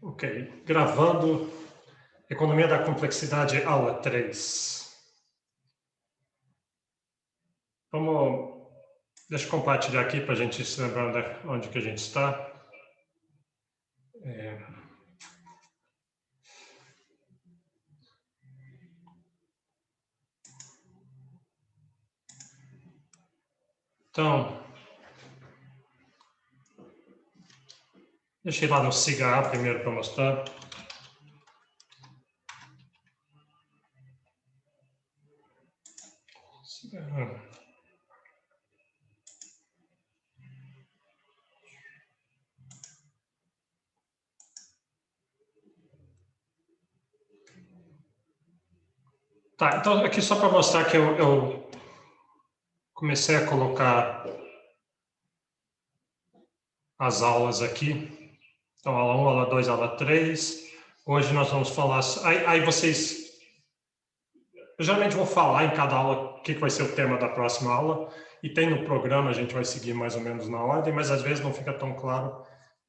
Ok, gravando Economia da Complexidade, aula 3. Deixa eu compartilhar aqui para a gente se lembrar onde que a gente está. Então, deixa eu ir lá no SIGA primeiro para mostrar. Tá, então aqui só para mostrar que eu comecei a colocar as aulas aqui. Então, aula 1, aula 2, aula 3. Hoje nós vamos falar... Aí vocês... Eu geralmente vou falar em cada aula o que vai ser o tema da próxima aula. E tem no programa, a gente vai seguir mais ou menos na ordem, mas às vezes não fica tão claro.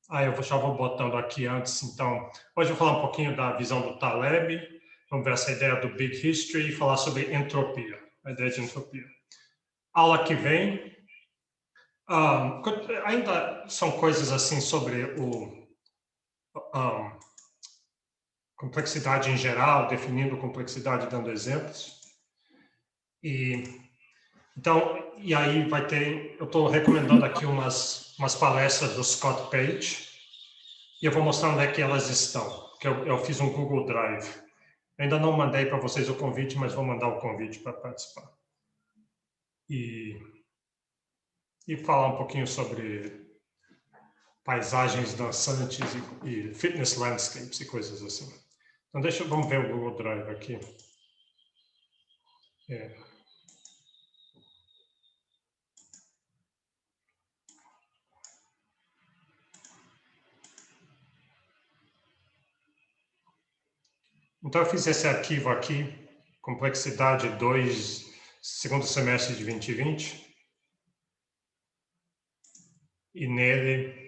Aí eu já vou botando aqui antes. Então, hoje eu vou falar um pouquinho da visão do Taleb. Vamos ver essa ideia do Big History e falar sobre entropia, a ideia de entropia. Aula que vem... ainda são coisas assim sobre complexidade em geral, definindo complexidade, dando exemplos. E aí vai ter, eu estou recomendando aqui umas palestras do Scott Page, e eu vou mostrar onde é que elas estão, que eu fiz um Google Drive. Ainda não mandei para vocês o convite, mas vou mandar o convite para participar. E falar um pouquinho sobre paisagens dançantes e fitness landscapes e coisas assim. Então, vamos ver o Google Drive aqui. Então, eu fiz esse arquivo aqui, complexidade 2, segundo semestre de 2020. E nele...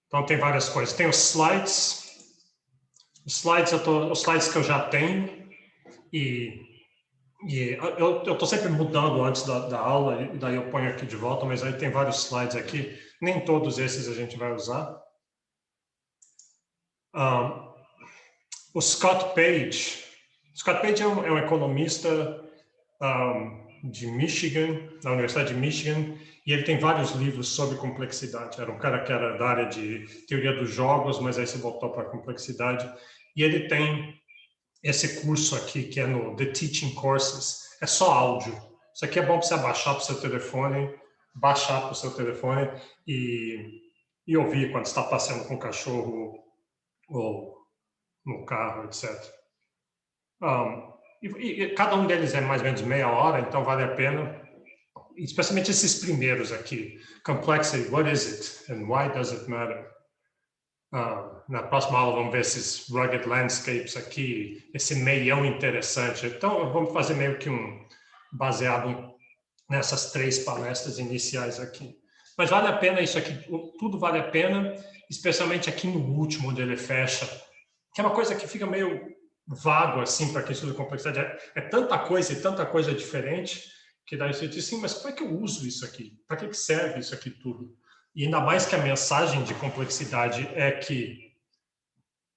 Então, tem várias coisas. Tem os slides. Os slides que eu já tenho. E eu estou sempre mudando antes da aula, e daí eu ponho aqui de volta, mas aí tem vários slides aqui. Nem todos esses a gente vai usar. O Scott Page é um economista de Michigan, da Universidade de Michigan, e ele tem vários livros sobre complexidade. Era um cara que era da área de teoria dos jogos, mas aí se voltou para a complexidade. E ele tem esse curso aqui, que é no The Teaching Courses, é só áudio. Isso aqui é bom para você baixar para o seu telefone, e ouvir quando está passeando com o cachorro ou no carro, etc. E cada um deles é mais ou menos meia hora, então vale a pena. Especialmente esses primeiros aqui. Complexity, what is it? And why does it matter? Na próxima aula vamos ver esses rugged landscapes aqui, esse meião interessante. Então, vamos fazer meio que baseado nessas 3 palestras iniciais aqui. Mas vale a pena isso aqui, tudo vale a pena, especialmente aqui no último, onde ele fecha, que é uma coisa que fica meio vago, assim, para quem estuda complexidade. É tanta coisa e tanta coisa diferente, que daí você diz assim, mas como é que eu uso isso aqui? Para que serve isso aqui tudo? E ainda mais que a mensagem de complexidade é que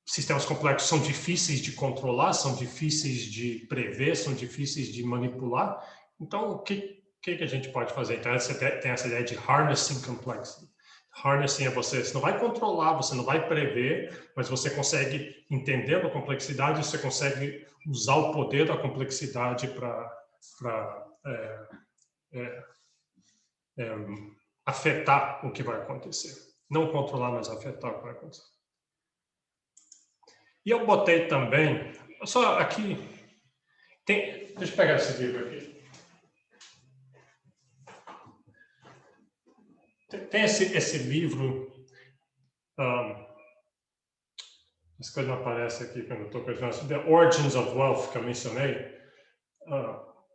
sistemas complexos são difíceis de controlar, são difíceis de prever, são difíceis de manipular. Então, o que a gente pode fazer? Então, você tem essa ideia de harnessing complexity. Harnessing é você não vai controlar, você não vai prever, mas você consegue, entendendo a complexidade, você consegue usar o poder da complexidade para afetar o que vai acontecer. Não controlar, mas afetar o que vai acontecer. E eu botei também, só aqui, deixa eu pegar esse livro aqui. Tem esse livro, as coisas não aparecem aqui quando eu estou pensando, The Origins of Wealth, que eu mencionei,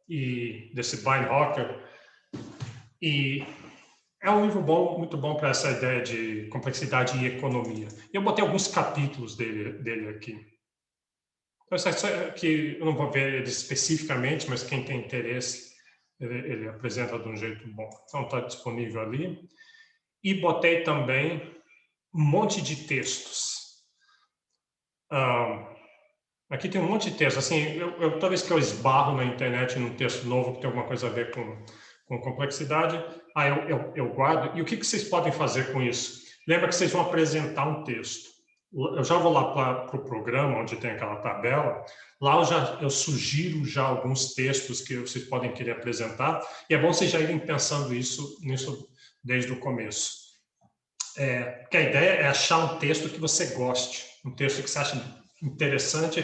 e desse Beinhocker, e É um livro bom, muito bom para essa ideia de complexidade e economia. Eu botei alguns capítulos dele aqui. Então, isso que eu não vou ver ele especificamente, mas quem tem interesse, ele apresenta de um jeito bom. Então, está disponível ali. E botei também um monte de textos. Aqui tem um monte de texto. Assim, toda vez que eu esbarro na internet num texto novo que tem alguma coisa a ver com complexidade, eu guardo. E o que vocês podem fazer com isso? Lembra que vocês vão apresentar um texto. Eu já vou lá para o programa, onde tem aquela tabela. Lá eu sugiro já alguns textos que vocês podem querer apresentar. E é bom vocês já irem pensando nisso desde o começo. Porque a ideia é achar um texto que você goste, um texto que você acha interessante,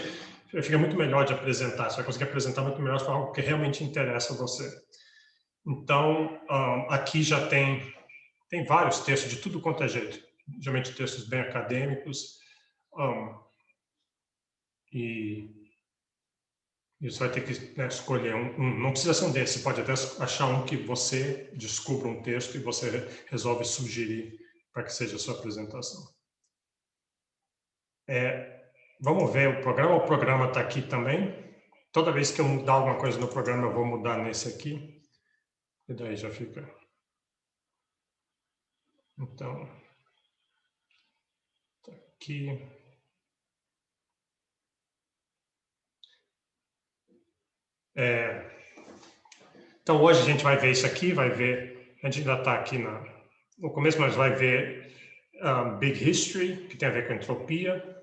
fica muito melhor de apresentar, você vai conseguir apresentar muito melhor se for algo que realmente interessa a você. Então, aqui já tem vários textos de tudo quanto é jeito, geralmente textos bem acadêmicos, e você vai ter que escolher um. Não precisa ser um desses, você pode até achar um que você descubra um texto e você resolve sugerir para que seja a sua apresentação. Vamos ver o programa está aqui também. Toda vez que eu mudar alguma coisa no programa, eu vou mudar nesse aqui. E daí já fica. Então, tá aqui. Então, hoje a gente vai ver isso aqui, a gente ainda está aqui no começo, mas vai ver Big History, que tem a ver com entropia.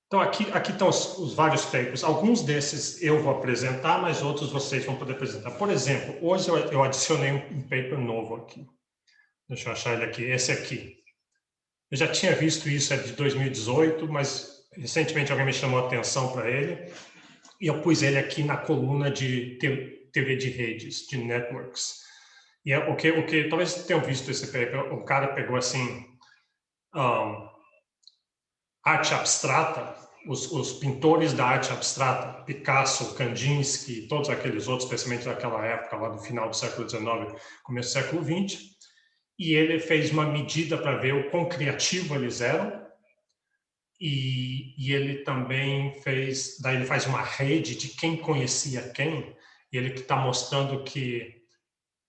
Então, aqui estão os vários papers. Alguns desses eu vou apresentar, mas outros vocês vão poder apresentar. Por exemplo, hoje eu adicionei um paper novo aqui. Deixa eu achar ele aqui. Esse aqui. Eu já tinha visto isso, é de 2018, mas recentemente alguém me chamou a atenção para ele. E eu pus ele aqui na coluna de teoria de redes, de networks. E é o que talvez tenham visto esse paper, o cara pegou assim, arte abstrata, os pintores da arte abstrata, Picasso, Kandinsky, todos aqueles outros, especialmente daquela época, lá do final do século XIX, começo do século XX, e ele fez uma medida para ver o quão criativo eles eram, e ele também daí ele faz uma rede de quem conhecia quem, e ele está mostrando que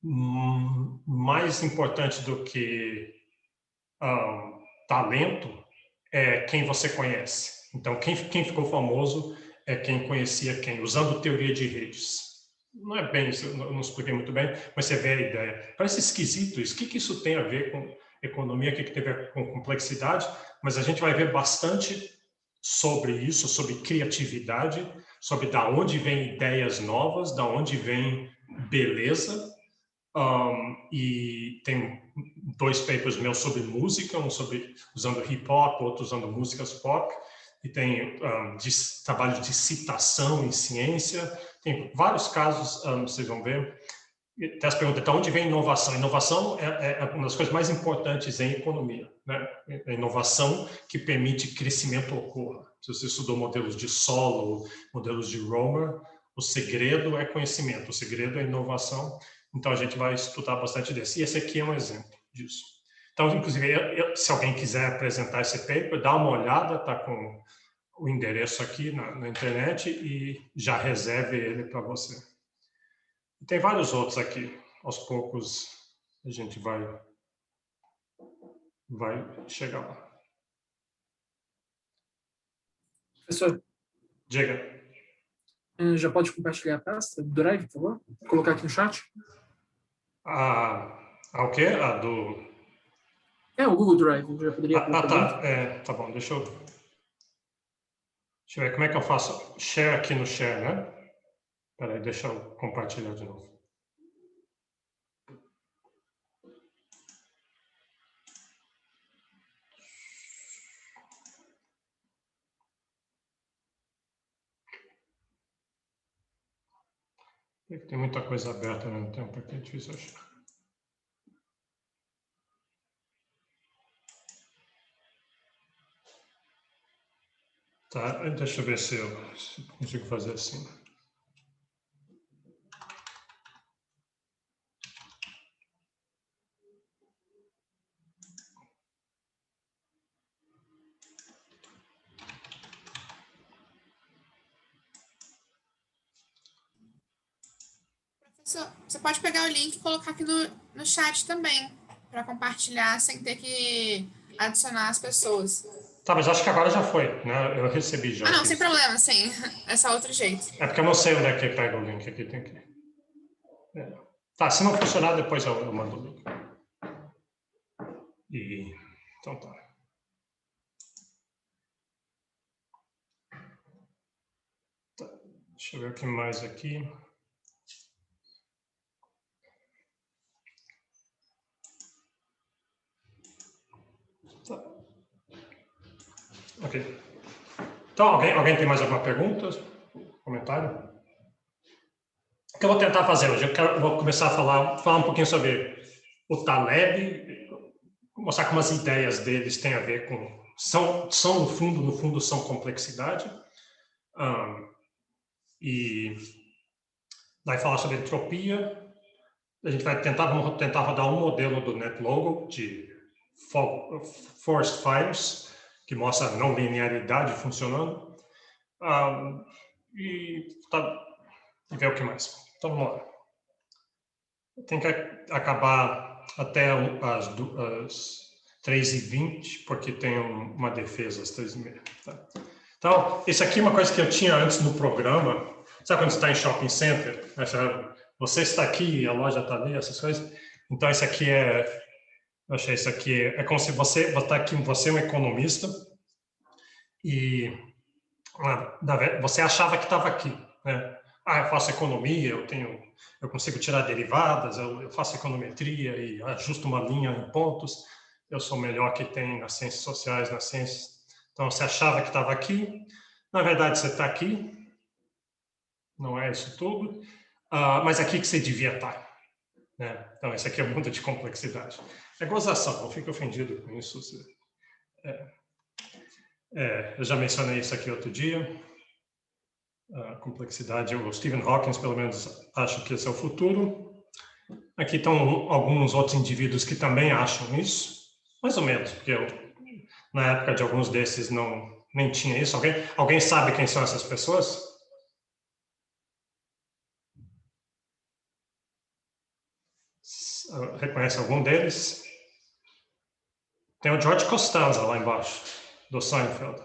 mais importante do que talento é quem você conhece. Então, quem ficou famoso é quem conhecia quem, usando teoria de redes. Não é bem isso, eu não expliquei muito bem, mas você vê a ideia. Parece esquisito isso. O que isso tem a ver com economia, o que tem a ver com complexidade? Mas a gente vai ver bastante sobre isso, sobre criatividade, sobre da onde vêm ideias novas, da onde vem beleza. E tem 2 papers meus sobre música, um sobre usando hip hop, outro usando músicas pop, e tem trabalhos de citação em ciência, tem vários casos, vocês vão ver. Tem as perguntas, então, onde vem inovação? Inovação é uma das coisas mais importantes em economia, né? É a inovação que permite que crescimento ocorra. Se você estudou modelos de Solow, modelos de Romer, o segredo é conhecimento, o segredo é inovação. Então, a gente vai estudar bastante desse. E esse aqui é um exemplo disso. Então, inclusive, se alguém quiser apresentar esse paper, dá uma olhada, está com o endereço aqui na internet e já reserve ele para você. E tem vários outros aqui. Aos poucos, a gente vai chegar lá. Professor, Diga. já pode compartilhar a pasta do Drive, por favor? Vou colocar aqui no chat. O quê? O Google Drive, já poderia colocar tá. dentro. Tá bom, deixa eu ver como é que eu faço share aqui no share, né? Peraí, deixa eu compartilhar de novo. Tem muita coisa aberta ao mesmo tempo aqui, é difícil achar. Tá, deixa eu ver se eu consigo fazer assim. Você pode pegar o link e colocar aqui no chat também, para compartilhar sem ter que adicionar as pessoas. Tá, mas acho que agora já foi, né? Eu recebi já. Ah, não, aqui. sem problema, sim. É só outro jeito. É porque eu não sei onde é que pega o link aqui, tem que... Tá, se não funcionar, depois eu mando o link. Então tá. Deixa eu ver o que mais aqui. Tá. Ok. Então, alguém tem mais alguma pergunta? Comentário? O que eu vou tentar fazer hoje? Vou começar a falar um pouquinho sobre o Taleb, mostrar como as ideias deles têm a ver com... São no fundo, são complexidade. E vai falar sobre entropia. A gente vai vamos tentar rodar um modelo do NetLogo de forced fires, que mostra a não linearidade funcionando. E ver o que mais. Então, vamos lá. Tem que acabar até as 3h20, porque tem uma defesa às 3h30. Tá? Então, isso aqui é uma coisa que eu tinha antes no programa. Sabe quando você está em shopping center? Você está aqui, a loja está ali, essas coisas. Então, isso aqui eu achei isso aqui é como se você está aqui, você é um economista e você achava que estava aqui, né? Eu faço economia, eu consigo tirar derivadas, eu faço econometria e ajusto uma linha em pontos. Eu sou o melhor que tem nas ciências sociais, nas ciências. Então, você achava que estava aqui. Na verdade, você está aqui. Não é isso tudo. Mas aqui que você devia estar. Né? Então, esse aqui é o mundo de complexidade. É gozação, não fique ofendido com isso. Eu já mencionei isso aqui outro dia. A complexidade, o Stephen Hawking, pelo menos, acha que esse é o futuro. Aqui estão alguns outros indivíduos que também acham isso, mais ou menos, porque na época de alguns desses nem tinha isso. Alguém sabe quem são essas pessoas? Reconhece algum deles? Tem o George Costanza lá embaixo, do Seinfeld.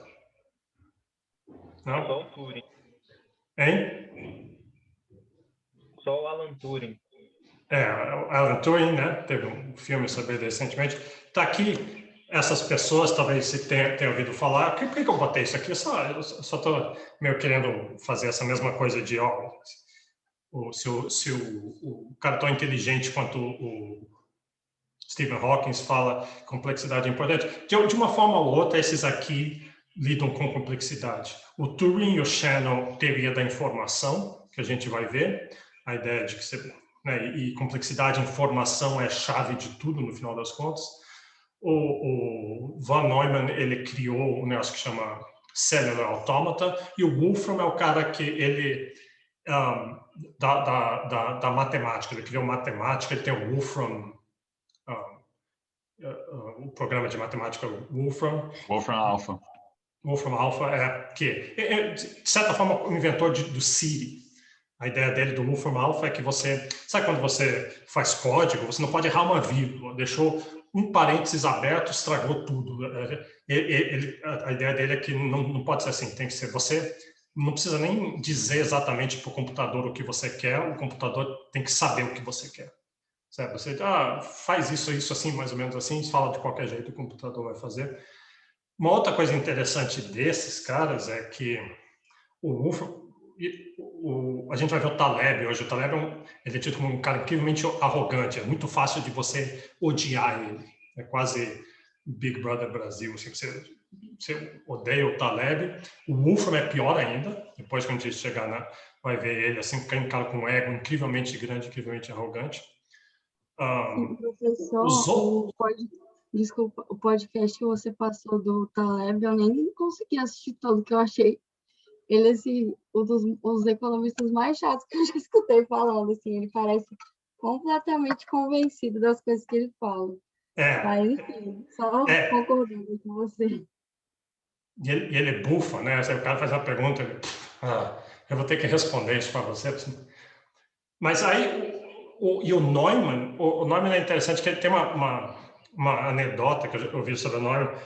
Não? Só o Turing. Hein? Só o Alan Turing. O Alan Turing, né? Teve um filme sobre ele recentemente. Está aqui, essas pessoas, talvez você tenha ouvido falar. Por que eu botei isso aqui? Eu só estou meio querendo fazer essa mesma coisa de... se o cara tão inteligente quanto o Stephen Hawking fala complexidade é importante. De uma forma ou outra, esses aqui lidam com complexidade. O Turing e o Shannon teoria da informação, que a gente vai ver, a ideia de que você... Né, e complexidade, informação é a chave de tudo, no final das contas. O Von Neumann, ele criou um negócio que chama Cellular Automata, e o Wolfram é o cara que ele... da matemática, ele criou matemática, ele tem o Wolfram... o programa de matemática Wolfram. Wolfram Alpha. Wolfram Alpha que de certa forma, o inventor do Siri. A ideia dele do Wolfram Alpha é que você... Sabe quando você faz código, você não pode errar uma vírgula. Deixou um parênteses aberto, estragou tudo. A ideia dele é que não pode ser assim. Tem que ser você... Não precisa nem dizer exatamente para o computador o que você quer. O computador tem que saber o que você quer. Certo? Você faz isso assim, mais ou menos assim, fala de qualquer jeito, o computador vai fazer. Uma outra coisa interessante desses caras é que a gente vai ver o Taleb hoje. O Taleb ele é tido como um cara incrivelmente arrogante, é muito fácil de você odiar ele. É quase Big Brother Brasil. Assim, você odeia o Taleb. O Wolfram é pior ainda. Depois, quando a gente chegar vai ver ele assim, um cara com um ego incrivelmente grande, incrivelmente arrogante. Professor, desculpa, o podcast que você passou do Taleb, eu nem consegui assistir todo, que eu achei ele, assim, um dos economistas mais chatos que eu já escutei falando, assim, ele parece completamente convencido das coisas que ele fala. Mas, enfim, só concordando com você. E ele bufa, né? O cara faz uma pergunta, eu vou ter que responder isso para você. Mas aí, e o Neumann, o Neumann é interessante, que ele tem uma anedota que eu ouvi sobre o Neumann.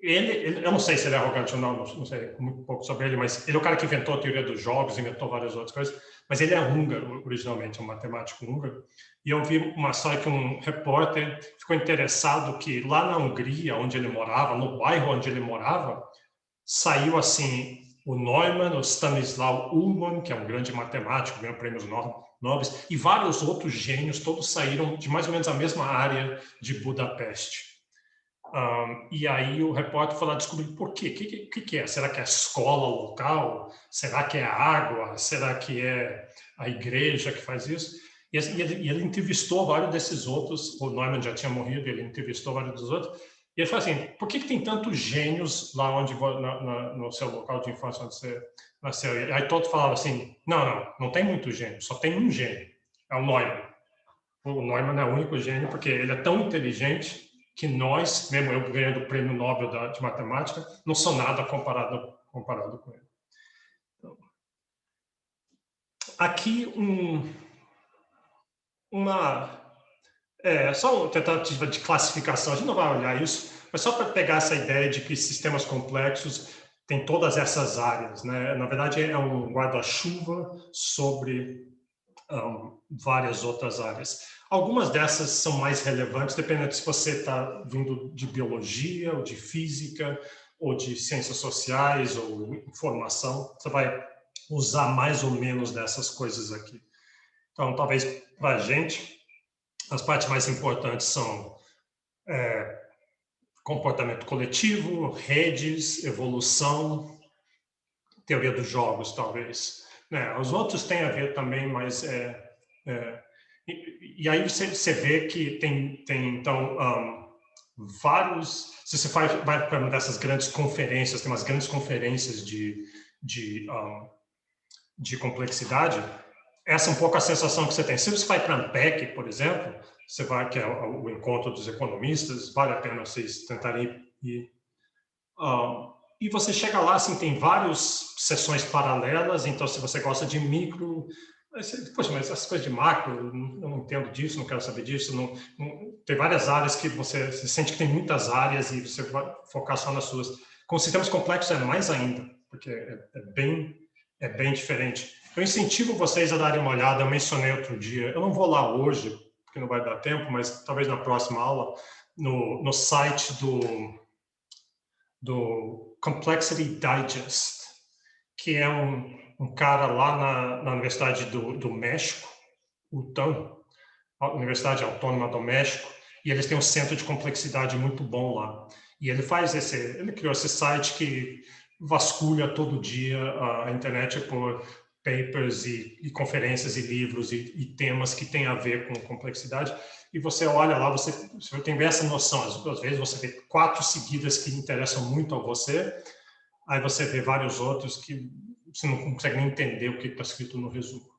Eu não sei se ele é arrogante ou não sei muito pouco sobre ele, mas ele é o cara que inventou a teoria dos jogos, inventou várias outras coisas, mas ele é húngaro originalmente, é um matemático húngaro. E eu vi uma história que um repórter ficou interessado que lá na Hungria, onde ele morava, no bairro onde ele morava, saiu assim o Neumann, o Stanislaw Ullmann, que é um grande matemático, ganhou prêmios nobres, e vários outros gênios, todos saíram de mais ou menos a mesma área de Budapeste. E aí o repórter foi lá descobrir por quê. O que é? Será que é a escola local? Será que é a água? Será que é a igreja que faz isso? E ele entrevistou vários desses outros. O Neumann já tinha morrido, ele entrevistou vários dos outros. E ele falou assim, por que tem tantos gênios lá onde no seu local de infância onde você nasceu? E aí todos falavam assim, não tem muito gênio, só tem um gênio, é o Neumann. O Neumann é o único gênio porque ele é tão inteligente que nós, mesmo eu ganhando o prêmio Nobel de matemática, não sou nada comparado com ele. Então, aqui só uma tentativa de classificação, a gente não vai olhar isso, mas só para pegar essa ideia de que sistemas complexos têm todas essas áreas, né? Na verdade, é um guarda-chuva sobre várias outras áreas. Algumas dessas são mais relevantes, dependendo se você está vindo de biologia, ou de física, ou de ciências sociais, ou informação. Você vai usar mais ou menos dessas coisas aqui. Então, talvez para a gente, as partes mais importantes são comportamento coletivo, redes, evolução, teoria dos jogos, talvez. Os outros têm a ver também, mas e aí você vê que tem então vários. Se você vai para uma dessas grandes conferências, tem umas grandes conferências de complexidade. Essa é um pouco a sensação que você tem. Se você vai para a ANPEC, por exemplo, você vai, que é o encontro dos economistas, vale a pena vocês tentarem ir. E você chega lá, assim, tem várias sessões paralelas, então se você gosta de micro, poxa, mas essas coisas de macro, eu não entendo disso, não quero saber disso, tem várias áreas que você sente que tem muitas áreas e você vai focar só nas suas. Com sistemas complexos é mais ainda, porque é bem diferente. Eu incentivo vocês a darem uma olhada, eu mencionei outro dia, eu não vou lá hoje, porque não vai dar tempo, mas talvez na próxima aula, no site do Complexity Digest, que é um cara lá na Universidade do México, UTAM, a Universidade Autônoma do México, e eles têm um centro de complexidade muito bom lá. E ele criou esse site que vasculha todo dia a internet por papers e conferências e livros e temas que têm a ver com complexidade. E você olha lá, você tem essa noção. Às vezes você vê 4 seguidas que interessam muito a você, aí você vê vários outros que você não consegue nem entender o que está escrito no resumo.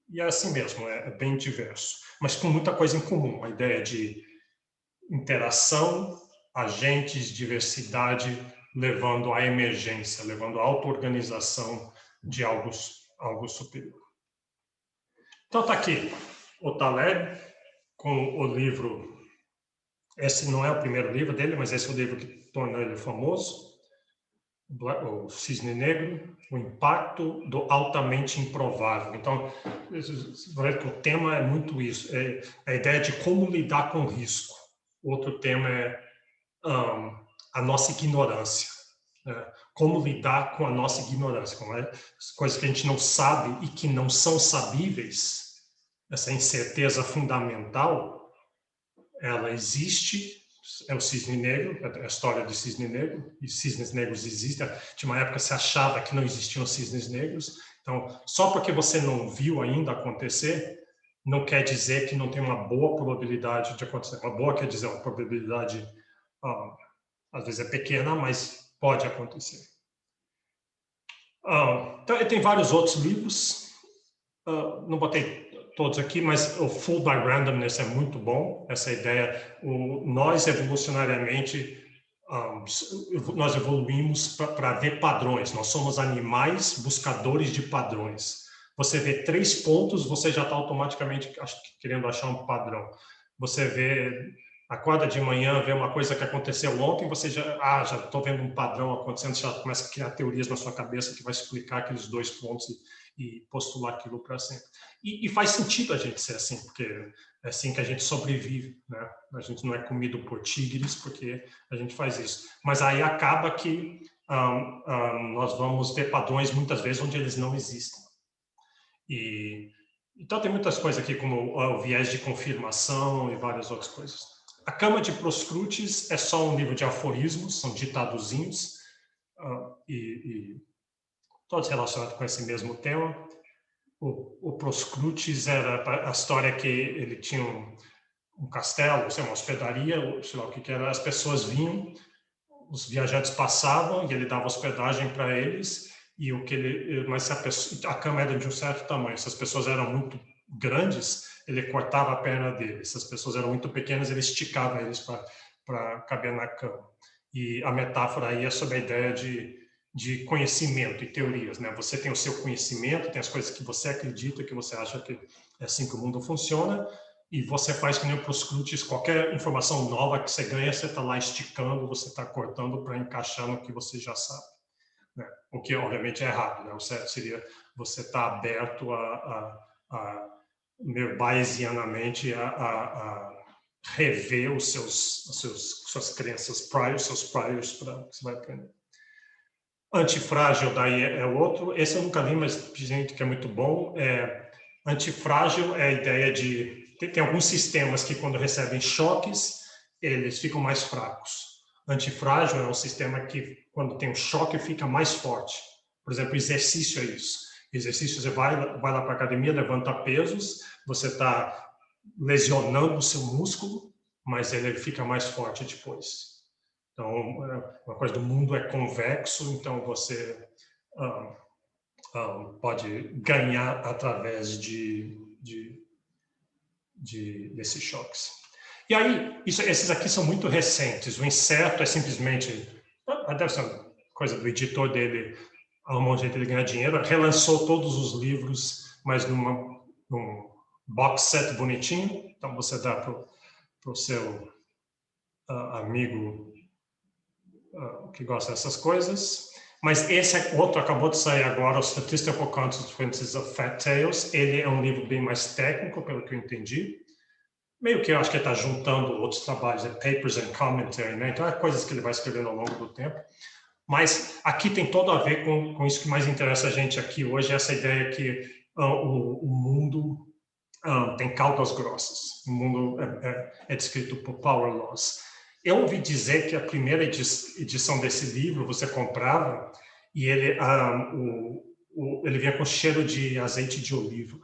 E é assim mesmo, é bem diverso. Mas com muita coisa em comum. A ideia de interação, agentes, diversidade, levando à emergência, levando à auto-organização de algo superior. Então está aqui o Taleb, com o livro, esse não é o primeiro livro dele, mas esse é o livro que tornou ele famoso, o Cisne Negro, o impacto do altamente improvável. Então, você vai ver que o tema é muito isso, é a ideia de como lidar com o risco. Outro tema é a nossa ignorância. Como lidar com a nossa ignorância, com as coisas que a gente não sabe e que não são sabíveis. Essa incerteza fundamental, ela existe, é o cisne negro, é a história do cisne negro, e cisnes negros existem. De uma época se achava que não existiam cisnes negros, então, só porque você não viu ainda acontecer, não quer dizer que não tem uma boa probabilidade de acontecer. Uma boa quer dizer uma probabilidade, às vezes é pequena, mas pode acontecer. Então, tem vários outros livros, não botei todos aqui, mas o Fooled by Randomness é muito bom, essa ideia, nós evolucionariamente, nós evoluímos para ver padrões, nós somos animais buscadores de padrões. Você vê 3 pontos, você já está automaticamente querendo achar um padrão. Você acorda de manhã, vê uma coisa que aconteceu ontem, você já estou vendo um padrão acontecendo, já começa a criar teorias na sua cabeça que vai explicar aqueles 2 pontos e postular aquilo para sempre. E faz sentido a gente ser assim, porque é assim que a gente sobrevive, né? A gente não é comido por tigres porque a gente faz isso. Mas aí acaba que nós vamos ter padrões muitas vezes onde eles não existem. Então tem muitas coisas aqui como o viés de confirmação e várias outras coisas. A Cama de Proscrutes é só um livro de aforismos, são ditadozinhos, e todos relacionados com esse mesmo tema. O Proscrutes era a história que ele tinha um castelo, uma hospedaria, sei lá o que era, as pessoas vinham, os viajantes passavam e ele dava hospedagem para eles, mas se a cama era de um certo tamanho, se as pessoas eram muito grandes, ele cortava a perna deles, se as pessoas eram muito pequenas, ele esticava eles para caber na cama. E a metáfora aí é sobre a ideia de conhecimento e teorias, né? Você tem o seu conhecimento, tem as coisas que você acredita, que você acha que é assim que o mundo funciona, e você faz que nem o Proscrutes, qualquer informação nova que você ganha, você está lá esticando, você está cortando para encaixar no que você já sabe, né? O que obviamente é errado, né? O certo seria você estar aberto meio bayesianamente a rever suas crenças seus priors para o que você vai aprender. Antifrágil daí é outro. Esse eu nunca li, mas gente que é muito bom. Antifrágil é a ideia de... Tem alguns sistemas que, quando recebem choques, eles ficam mais fracos. Antifrágil é um sistema que, quando tem um choque, fica mais forte. Por exemplo, exercício é isso. Exercício, você vai lá para a academia, levanta pesos, você está lesionando o seu músculo, mas ele fica mais forte depois. Então, uma coisa do mundo é convexo, então você pode ganhar através desses choques. E aí, esses aqui são muito recentes. O Incerto é simplesmente... Deve ser uma coisa do editor dele, arrumou um jeito de ganhar dinheiro, relançou todos os livros, mas num box set bonitinho. Então, você dá para o seu amigo que gosta dessas coisas. Mas esse outro acabou de sair agora, o Statistical Consequences of Fat Tails. Ele é um livro bem mais técnico, pelo que eu entendi. Meio que eu acho que ele está juntando outros trabalhos, papers and commentary, né? Então, é coisas que ele vai escrevendo ao longo do tempo. Mas aqui tem todo a ver com isso que mais interessa a gente aqui hoje, essa ideia que o mundo tem caudas grossas. O mundo é descrito por power laws. Eu ouvi dizer que a primeira edição desse livro você comprava e ele vinha com cheiro de azeite de oliva.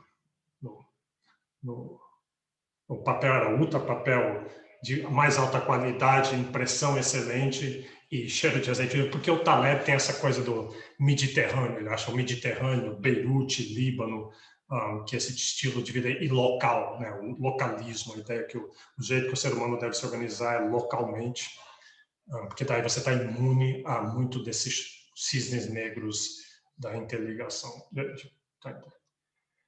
O papel era ultra papel de mais alta qualidade, impressão excelente e cheiro de azeite de oliva, porque o Taleb tem essa coisa do Mediterrâneo, ele acha o Mediterrâneo, Beirute, Líbano, que esse estilo de vida e local, né? O localismo, a ideia que o jeito que o ser humano deve se organizar é localmente, porque daí você está imune a muito desses cisnes negros da interligação.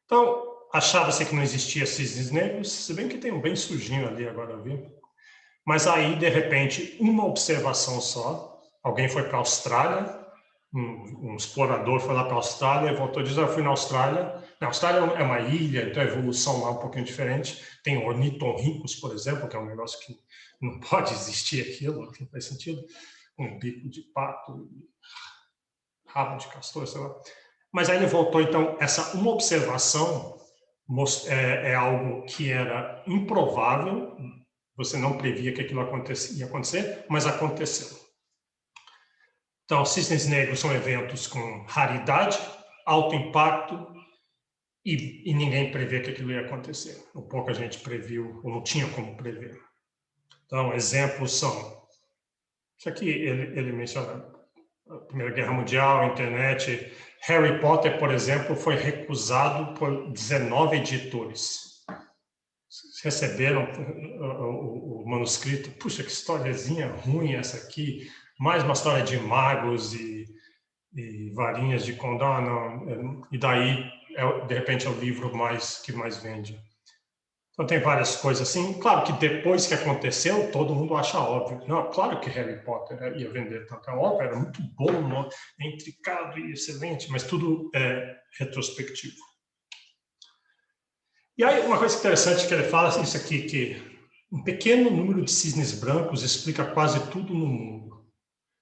Então, achava-se que não existia cisnes negros, se bem que tem um bem surgindo ali agora, viu? Mas aí, de repente, uma observação só, alguém foi para a Austrália, um explorador foi lá para a Austrália e voltou e disse, eu fui na Austrália. Na Austrália é uma ilha, então a evolução lá é um pouquinho diferente. Tem ornitorrincos, por exemplo, que é um negócio que não pode existir aquilo, não faz sentido. Um bico de pato, rabo de castor, sei lá. Mas aí ele voltou, então, essa uma observação é algo que era improvável, você não previa que aquilo ia acontecer, mas aconteceu. Então, cisnes negros são eventos com raridade, alto impacto, e ninguém prevê que aquilo ia acontecer. Ou pouca gente previu, ou não tinha como prever. Então, exemplos são... Isso aqui ele menciona a Primeira Guerra Mundial, a internet. Harry Potter, por exemplo, foi recusado por 19 editores. Receberam o manuscrito. Puxa, que historiazinha ruim essa aqui. Mais uma história de magos e varinhas de condão. Não. E daí de repente é o livro que mais vende. Então tem várias coisas assim. Claro que depois que aconteceu, todo mundo acha óbvio. Não, claro que Harry Potter ia vender tanto. É óbvio, era muito bom, é intricado e excelente, mas tudo é retrospectivo. E aí uma coisa interessante que ele fala, isso aqui, que um pequeno número de cisnes brancos explica quase tudo no mundo.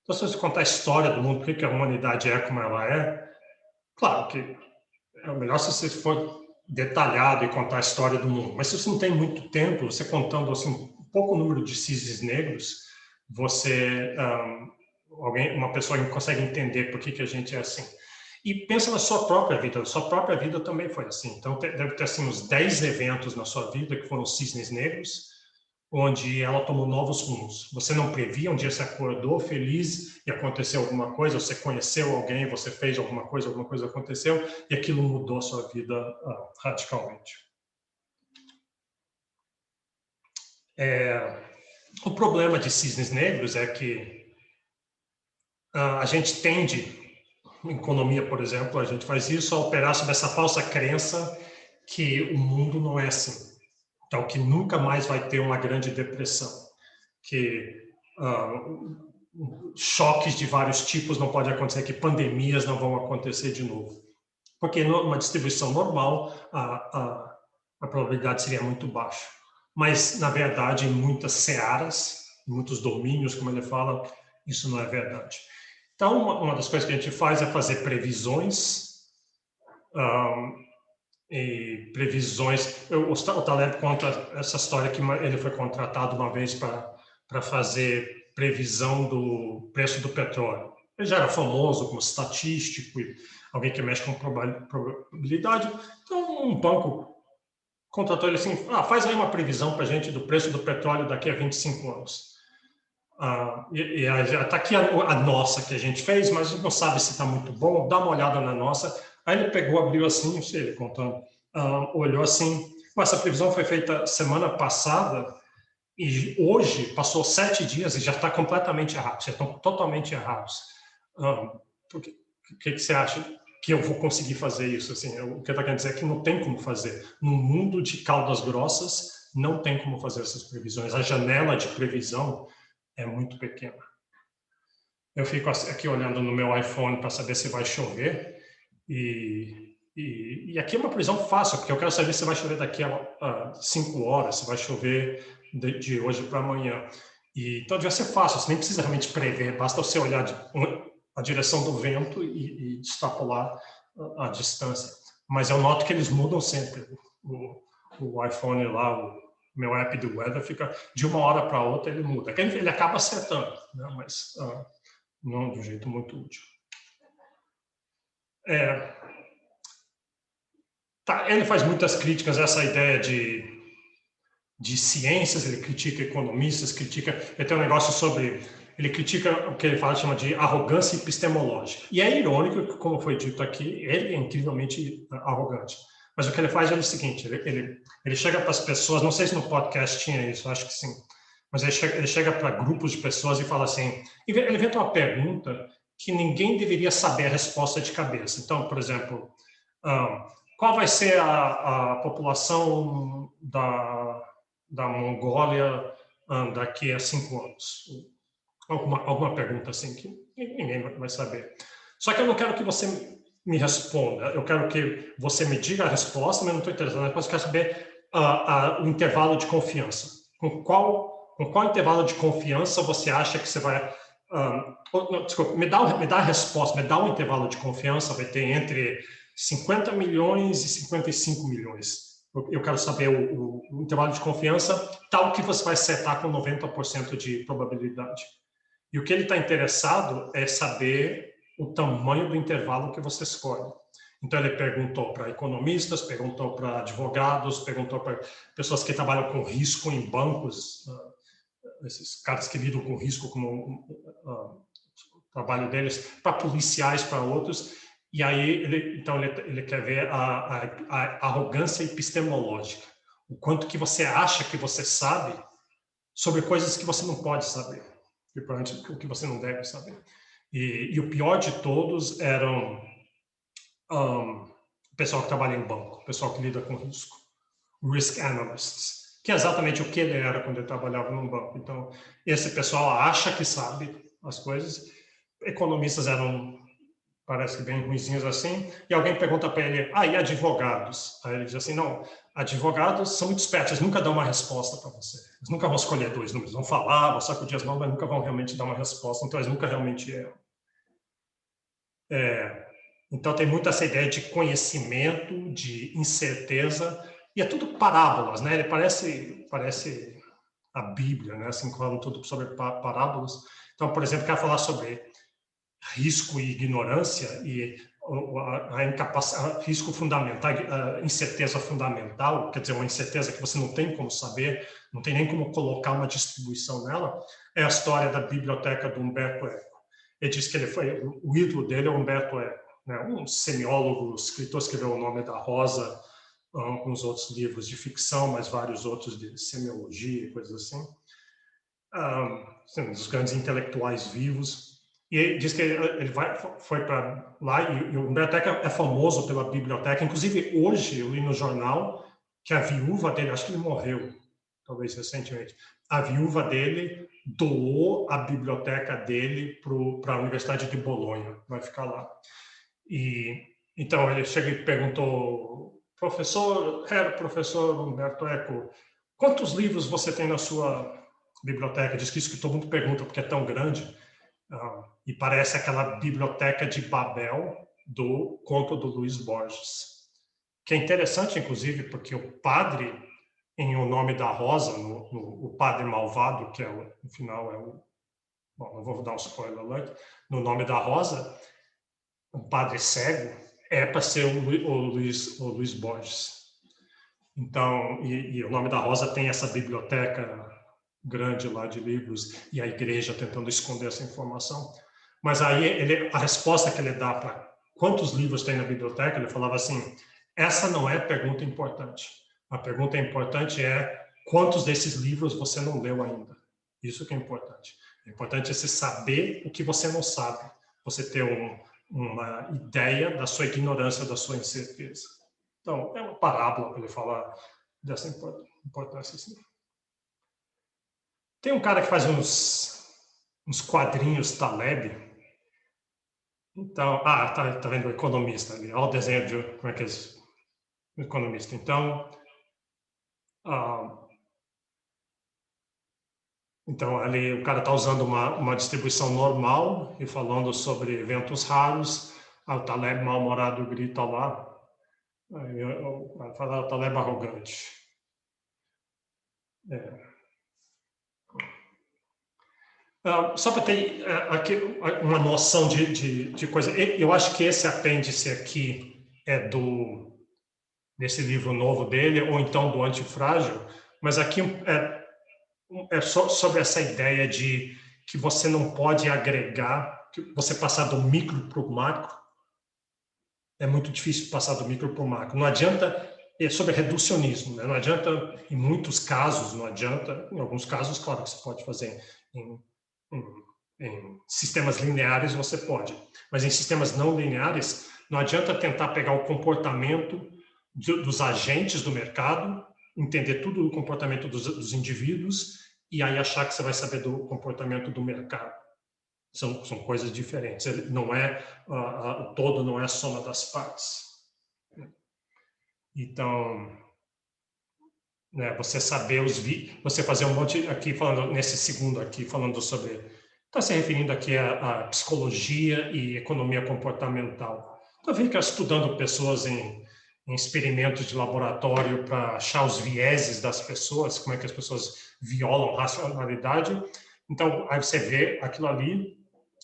Então, se você contar a história do mundo, por que a humanidade é como ela é, claro que é melhor se você for detalhado e contar a história do mundo. Mas se você não tem muito tempo, você contando assim, um pouco número de cisnes negros, uma pessoa consegue entender por que a gente é assim. E pensa na sua própria vida. A sua própria vida também foi assim. Então, deve ter assim, uns 10 eventos na sua vida que foram cisnes negros, onde ela tomou novos rumos. Você não previa, um dia você acordou feliz e aconteceu alguma coisa, você conheceu alguém, você fez alguma coisa aconteceu, e aquilo mudou a sua vida radicalmente. O problema de cisnes negros é que a gente tende, em economia, por exemplo, a gente faz isso, a operar sobre essa falsa crença que o mundo não é assim. Então, que nunca mais vai ter uma grande depressão, que choques de vários tipos não podem acontecer, que pandemias não vão acontecer de novo. Porque numa distribuição normal, a probabilidade seria muito baixa. Mas, na verdade, em muitas searas, em muitos domínios, como ele fala, isso não é verdade. Então, uma das coisas que a gente faz é fazer previsões, e previsões. O Taleb conta essa história que ele foi contratado uma vez para fazer previsão do preço do petróleo. Ele já era famoso como estatístico e alguém que mexe com probabilidade. Então, um banco contratou ele assim, faz aí uma previsão para a gente do preço do petróleo daqui a 25 anos. Está aqui a nossa que a gente fez, mas a gente não sabe se está muito bom, dá uma olhada na nossa. Aí ele pegou, abriu assim, não sei, ele contando, olhou assim, essa previsão foi feita semana passada e hoje passou 7 dias e já está completamente errado, já estão totalmente errados. O que você acha que eu vou conseguir fazer isso? Assim, o que eu estou querendo dizer é que não tem como fazer. No mundo de caudas grossas, não tem como fazer essas previsões. A janela de previsão é muito pequena. Eu fico aqui olhando no meu iPhone para saber se vai chover e aqui é uma previsão fácil, porque eu quero saber se vai chover daqui a 5 horas, se vai chover de hoje para amanhã. Então, deve ser fácil, você nem precisa realmente prever, basta você olhar a direção do vento e extrapolar a distância. Mas eu noto que eles mudam sempre. O iPhone lá, o meu app do weather, fica de uma hora para outra, ele muda. Ele acaba acertando, né? Mas não de um jeito muito útil. Ele faz muitas críticas a essa ideia de ciências, ele critica economistas, ele tem um negócio sobre, ele critica o que ele chama de arrogância epistemológica. E é irônico que, como foi dito aqui, ele é incrivelmente arrogante. Mas o que ele faz é o seguinte, ele chega para as pessoas, não sei se no podcast tinha isso, acho que sim, mas ele chega para grupos de pessoas e fala assim, ele inventa uma pergunta que ninguém deveria saber a resposta de cabeça. Então, por exemplo, qual vai ser a população da Mongólia daqui a 5 anos? Alguma pergunta assim que ninguém vai saber. Só que eu não quero que você me responda, eu quero que você me diga a resposta, mas não estou interessado na resposta, eu quero saber o intervalo de confiança. Com qual intervalo de confiança você acha que você vai... desculpa, me dá a resposta, me dá um intervalo de confiança, vai ter entre 50 milhões e 55 milhões. Eu quero saber o intervalo de confiança tal que você vai setar com 90% de probabilidade. E o que ele está interessado é saber o tamanho do intervalo que você escolhe. Então, ele perguntou para economistas, perguntou para advogados, perguntou para pessoas que trabalham com risco em bancos, esses caras que lidam com risco como o trabalho deles, para policiais, para outros. E aí, ele quer ver a arrogância epistemológica. O quanto que você acha que você sabe sobre coisas que você não pode saber. E provavelmente o que você não deve saber. E o pior de todos eram... o pessoal que trabalha em banco, pessoal que lida com risco, risk analysts, que é exatamente o que ele era quando ele trabalhava num banco. Então, esse pessoal acha que sabe as coisas. Economistas eram, parece que bem ruinzinhos assim, e alguém pergunta para ele, e advogados? Aí ele diz assim, não, advogados são muito espertos, eles nunca dão uma resposta para você. Eles nunca vão escolher dois números, vão falar, vão sacudir as mãos, mas nunca vão realmente dar uma resposta, então eles nunca realmente erram. Então tem muito essa ideia de conhecimento, de incerteza, e é tudo parábolas, né? Ele parece a Bíblia, né? Assim, falando tudo sobre parábolas. Então, por exemplo, quero falar sobre risco e ignorância e a incapacidade, risco fundamental, a incerteza fundamental, quer dizer, uma incerteza que você não tem como saber, não tem nem como colocar uma distribuição nela, é a história da biblioteca do Umberto Eco. Ele diz que o ídolo dele é Umberto Eco, né? Um semiólogo, escritor, escreveu O Nome da Rosa, alguns outros livros de ficção, mas vários outros de semiologia e coisas assim. Um dos grandes intelectuais vivos. E ele diz que ele foi para lá, e o Umberto Eco é famoso pela biblioteca. Inclusive, hoje, eu li no jornal que a viúva dele, acho que ele morreu, talvez recentemente, a viúva dele doou a biblioteca dele para a Universidade de Bolonha, vai ficar lá. E então ele chega e perguntou, professor Umberto Eco, quantos livros você tem na sua biblioteca? Diz que isso que todo mundo pergunta, porque é tão grande. E parece aquela biblioteca de Babel do conto do Luiz Borges. Que é interessante, inclusive, porque o padre, em O Nome da Rosa, o padre malvado, que no final é o... Bom, não vou dar um spoiler alert. No Nome da Rosa, o padre cego é para ser o Luiz Borges. Então, e O Nome da Rosa tem essa biblioteca grande lá de livros e a igreja tentando esconder essa informação. Mas aí a resposta que ele dá para quantos livros tem na biblioteca, ele falava assim, essa não é a pergunta importante. A pergunta importante é quantos desses livros você não leu ainda. Isso que é importante. O importante é você saber o que você não sabe. Você ter uma ideia da sua ignorância, da sua incerteza. Então, é uma parábola para ele falar dessa importância. Assim. Tem um cara que faz uns quadrinhos Taleb. Então, tá vendo o economista ali. Olha o desenho de como é que é esse economista. Então, ali o cara está usando uma distribuição normal e falando sobre eventos raros. O Taleb mal-humorado grita lá. Aí o cara fala, o Taleb arrogante. Só para ter aqui uma noção de coisa. Eu acho que esse apêndice aqui é desse livro novo dele, ou então do Antifrágil, mas aqui é só sobre essa ideia de que você não pode agregar, que você passar do micro para o macro, é muito difícil passar do micro para o macro. Não adianta, é sobre reducionismo, né? Não adianta, em muitos casos, não adianta, em alguns casos, claro que você pode fazer em sistemas lineares, você pode, mas em sistemas não lineares, não adianta tentar pegar o comportamento dos agentes do mercado, entender tudo do comportamento dos indivíduos e aí achar que você vai saber do comportamento do mercado. São coisas diferentes. Não é o todo não é a soma das partes. Então, né, você saber você fazer um monte aqui falando nesse segundo aqui falando sobre está se referindo aqui à psicologia e economia comportamental. Então, eu fico estudando pessoas em experimentos de laboratório para achar os vieses das pessoas, como é que as pessoas violam racionalidade. Então, aí você vê aquilo ali,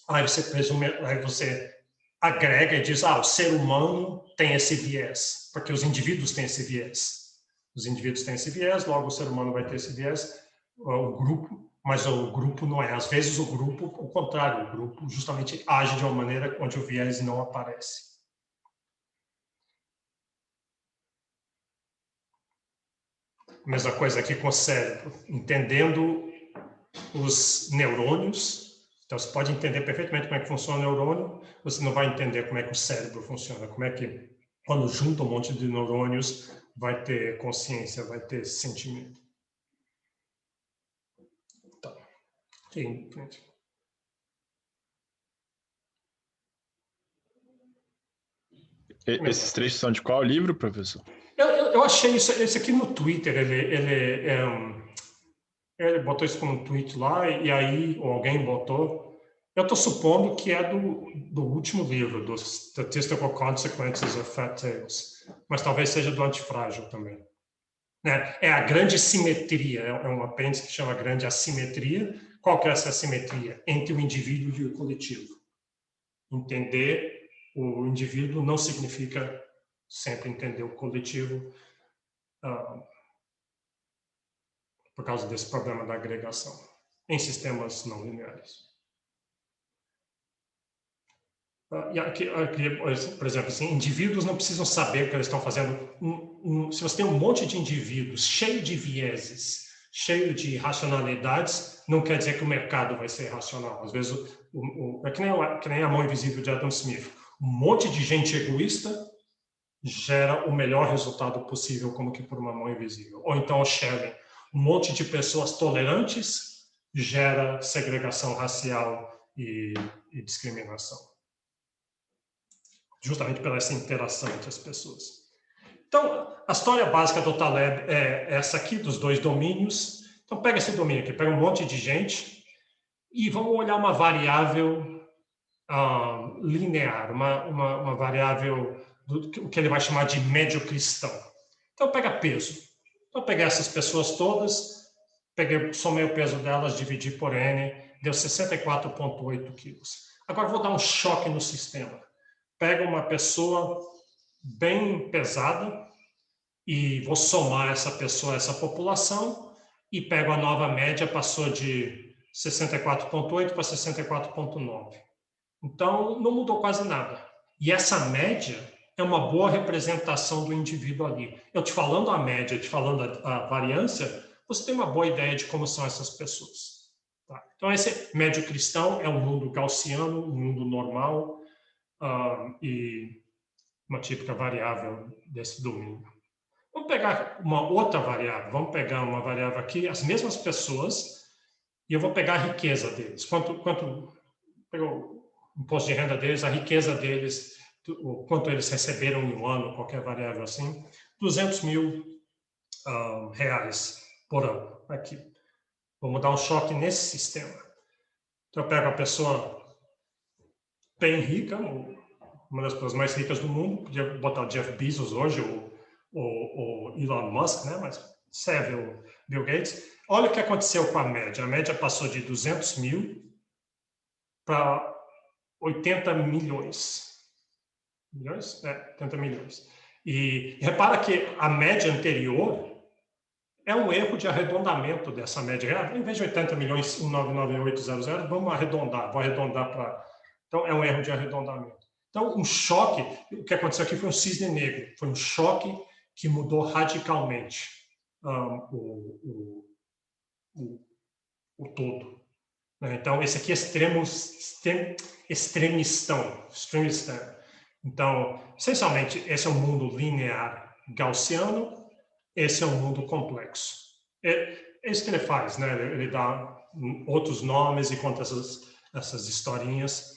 aí você presume, aí você agrega e diz, o ser humano tem esse viés, porque os indivíduos têm esse viés. Os indivíduos têm esse viés, logo o ser humano vai ter esse viés, o grupo, mas o grupo não é. Às vezes o grupo, o contrário, o grupo justamente age de uma maneira onde o viés não aparece. Mesma coisa aqui com o cérebro, entendendo os neurônios. Então, você pode entender perfeitamente como é que funciona o neurônio, você não vai entender como é que o cérebro funciona, como é que quando junta um monte de neurônios, vai ter consciência, vai ter sentimento. Tá. Em frente. Esses trechos são de qual livro, professor? Eu achei esse aqui no Twitter. Ele botou isso como um tweet lá, e aí alguém botou. Eu estou supondo que é do último livro, do Statistical Consequences of Fat Tails, mas talvez seja do Antifrágil também. É a grande simetria, é um apêndice que chama grande assimetria. Qual que é essa assimetria? Entre o indivíduo e o coletivo. Entender o indivíduo não significa sempre entender o coletivo, por causa desse problema da agregação em sistemas não lineares. E aqui, por exemplo, assim, indivíduos não precisam saber o que eles estão fazendo. Se você tem um monte de indivíduos cheio de vieses, cheio de racionalidades, não quer dizer que o mercado vai ser racional. Às vezes, é que nem a mão invisível de Adam Smith. Um monte de gente egoísta gera o melhor resultado possível, como que por uma mão invisível. Ou então o Schelling. Um monte de pessoas tolerantes gera segregação racial e discriminação. Justamente pela essa interação entre as pessoas. Então, a história básica do Taleb é essa aqui, dos dois domínios. Então, pega esse domínio aqui, pega um monte de gente e vamos olhar uma variável linear, uma variável o que ele vai chamar de médio cristão. Então, pega peso. Então, peguei essas pessoas todas, somei o peso delas, dividi por N, deu 64,8 quilos. Agora, vou dar um choque no sistema. Pega uma pessoa bem pesada e vou somar essa pessoa, essa população, e pego a nova média, passou de 64,8 para 64,9. Então, não mudou quase nada. E essa média é uma boa representação do indivíduo ali. Eu te falando a média, te falando a variância, você tem uma boa ideia de como são essas pessoas. Tá? Então, esse médio cristão é um mundo gaussiano, um mundo normal, e uma típica variável desse domínio. Vamos pegar uma outra variável. Vamos pegar uma variável aqui, as mesmas pessoas, e eu vou pegar a riqueza deles. Quanto pegou o imposto de renda deles, a riqueza deles, o quanto eles receberam em um ano, qualquer variável assim, 200 mil reais por ano aqui. Vamos dar um choque nesse sistema. Então, eu pego a pessoa bem rica, uma das pessoas mais ricas do mundo, podia botar o Jeff Bezos hoje, ou Elon Musk, né? Mas serve o Bill Gates. Olha o que aconteceu com a média. A média passou de 200 mil para 80 milhões. Milhões? 80 milhões. E repara que a média anterior é um erro de arredondamento dessa média. Em vez de 80 milhões, 1,99800, vamos arredondar. Vou arredondar para... Então, é um erro de arredondamento. Então, um choque, o que aconteceu aqui foi um cisne negro, foi um choque que mudou radicalmente o todo. Então, esse aqui é extremistão. Então, essencialmente, esse é um mundo linear gaussiano, esse é um mundo complexo. É isso que ele faz, né? Ele dá outros nomes e conta essas historinhas,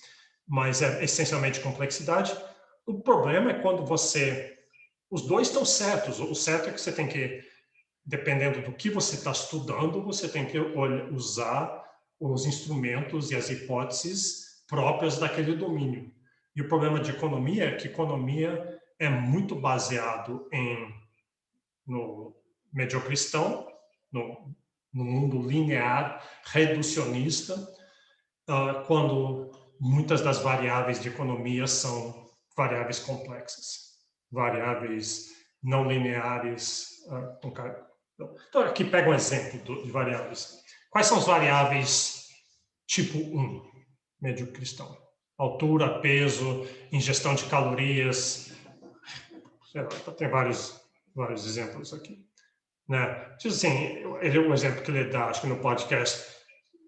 mas é essencialmente complexidade. O problema é quando os dois estão certos. O certo é que você tem que, dependendo do que você está estudando, você tem que usar os instrumentos e as hipóteses próprias daquele domínio. E o problema de economia é que economia é muito baseado no mediocristão, no mundo linear, reducionista, quando muitas das variáveis de economia são variáveis complexas, variáveis não lineares. Então, aqui pega um exemplo de variáveis. Quais são as variáveis tipo 1, médio cristão? Altura, peso, ingestão de calorias. Sei lá, tem vários exemplos aqui. Né? Assim, o exemplo que ele dá, acho que no podcast,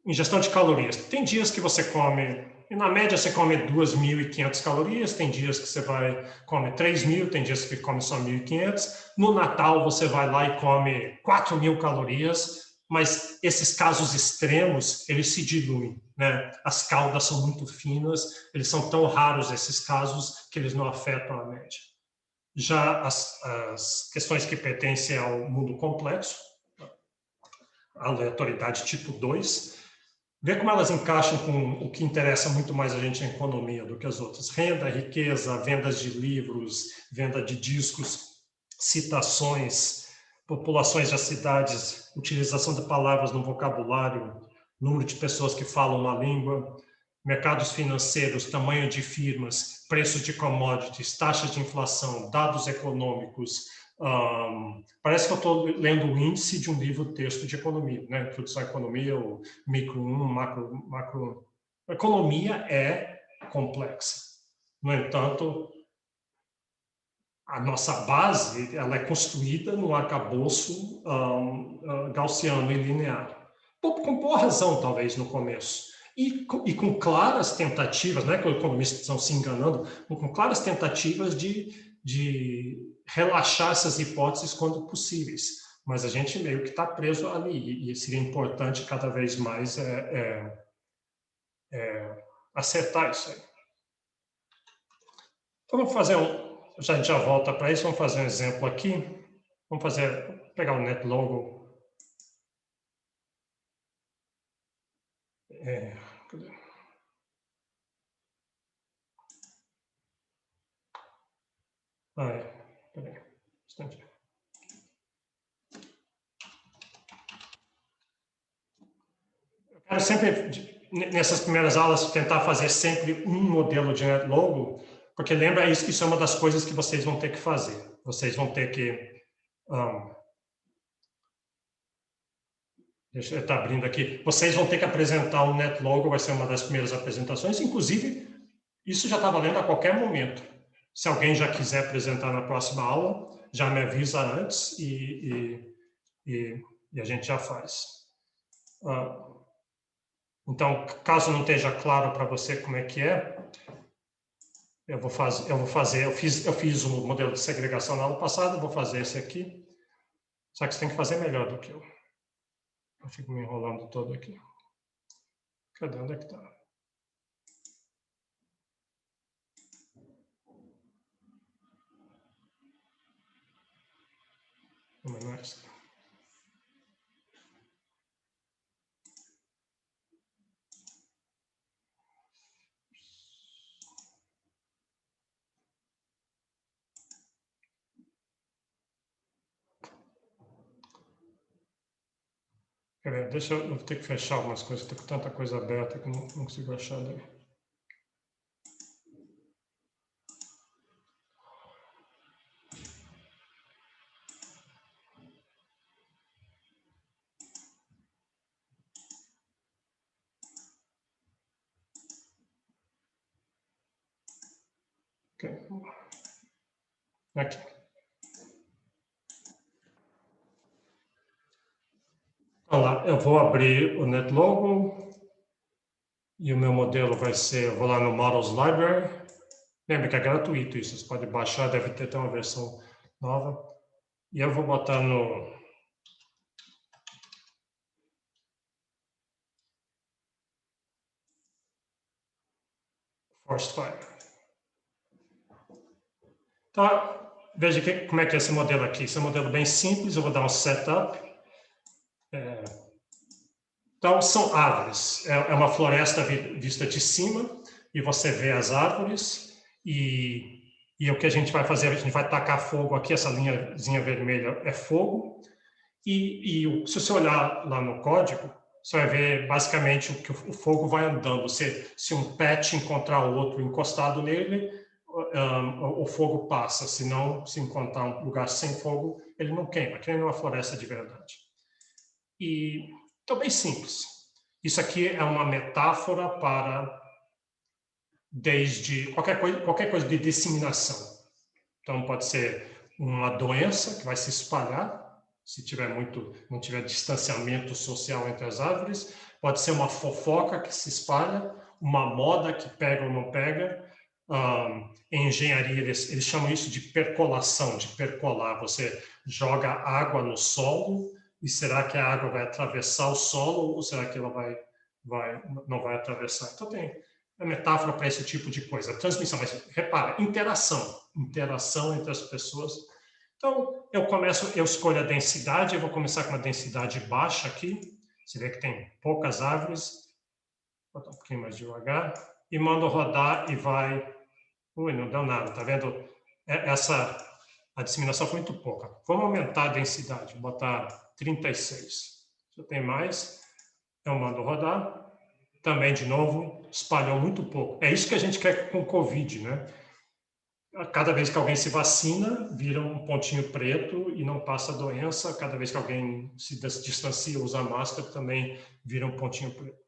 ingestão de calorias. Tem dias que você come E na média você come 2.500 calorias, tem dias que você come 3.000, tem dias que come só 1.500. No Natal você vai lá e come 4.000 calorias, mas esses casos extremos, eles se diluem, né? As caudas são muito finas, eles são tão raros esses casos que eles não afetam a média. Já as questões que pertencem ao mundo complexo, a aleatoriedade tipo 2, ver como elas encaixam com o que interessa muito mais a gente em economia do que as outras. Renda, riqueza, vendas de livros, venda de discos, citações, populações das cidades, utilização de palavras no vocabulário, número de pessoas que falam uma língua, mercados financeiros, tamanho de firmas, preços de commodities, taxas de inflação, dados econômicos. Parece que eu estou lendo o índice de um livro texto de economia, né? Introdução à economia, o micro 1, macro. A economia é complexa. No entanto, a nossa base ela é construída no arcabouço gaussiano e linear. Com boa razão, talvez, no começo. E com claras tentativas, não é que os economistas estão se enganando, com claras tentativas de relaxar essas hipóteses quando possíveis. Mas a gente meio que está preso ali, e seria importante cada vez mais acertar isso aí. Então, vamos fazer a gente já volta para isso, vamos fazer um exemplo aqui. Vamos pegar o NetLogo. Cadê? Peraí, instante. Eu quero sempre, nessas primeiras aulas, tentar fazer sempre um modelo de NetLogo, porque lembra, isso é uma das coisas que vocês vão ter que fazer. Vocês vão ter que... deixa eu estar abrindo aqui. Vocês vão ter que apresentar um NetLogo, vai ser uma das primeiras apresentações. Inclusive, isso já está valendo a qualquer momento. Se alguém já quiser apresentar na próxima aula, já me avisa antes e a gente já faz. Então, caso não esteja claro para você como é que é, eu fiz um modelo de segregação na aula passada, vou fazer esse aqui. Só que você tem que fazer melhor do que eu. Eu fico me enrolando todo aqui. Cadê? Onde é que está? Não é isso. Deixa eu ter que fechar algumas coisas, estou com tanta coisa aberta que não consigo achar daí. Ok. Aqui. Então, lá, eu vou abrir o NetLogo e o meu modelo vai ser, eu vou lá no Models Library. Lembra que é gratuito isso, você pode baixar, deve ter até uma versão nova. E eu vou botar no... Forest Fire. Então, veja como é que é esse modelo aqui. Esse é um modelo bem simples, eu vou dar um setup. Então, são árvores. É uma floresta vista de cima, e você vê as árvores, e o que a gente vai fazer, a gente vai tacar fogo aqui, essa linhazinha vermelha é fogo, e se você olhar lá no código, você vai ver basicamente que o fogo vai andando. Se um pet encontrar o outro encostado nele, o fogo passa. Se não, se encontrar um lugar sem fogo, ele não queima, que nem uma floresta de verdade. Então, bem simples. Isso aqui é uma metáfora para desde qualquer coisa de disseminação. Então, pode ser uma doença que vai se espalhar, se não tiver distanciamento social entre as árvores. Pode ser uma fofoca que se espalha, uma moda que pega ou não pega. Em engenharia, eles chamam isso de percolação, de percolar. Você joga água no solo e será que a água vai atravessar o solo ou será que ela não vai atravessar? Então, tem a metáfora para esse tipo de coisa. Transmissão, mas repara, interação entre as pessoas. Então, eu escolho a densidade, eu vou começar com uma densidade baixa aqui. Você vê que tem poucas árvores. Vou botar um pouquinho mais devagar. E mando rodar e vai... Ui, não deu nada, tá vendo? A disseminação foi muito pouca. Vamos aumentar a densidade, vou botar 36. Se eu tenho mais, eu mando rodar. Também, de novo, espalhou muito pouco. É isso que a gente quer com o Covid, né? Cada vez que alguém se vacina, vira um pontinho preto e não passa a doença. Cada vez que alguém se distancia, usa máscara, também vira um pontinho preto.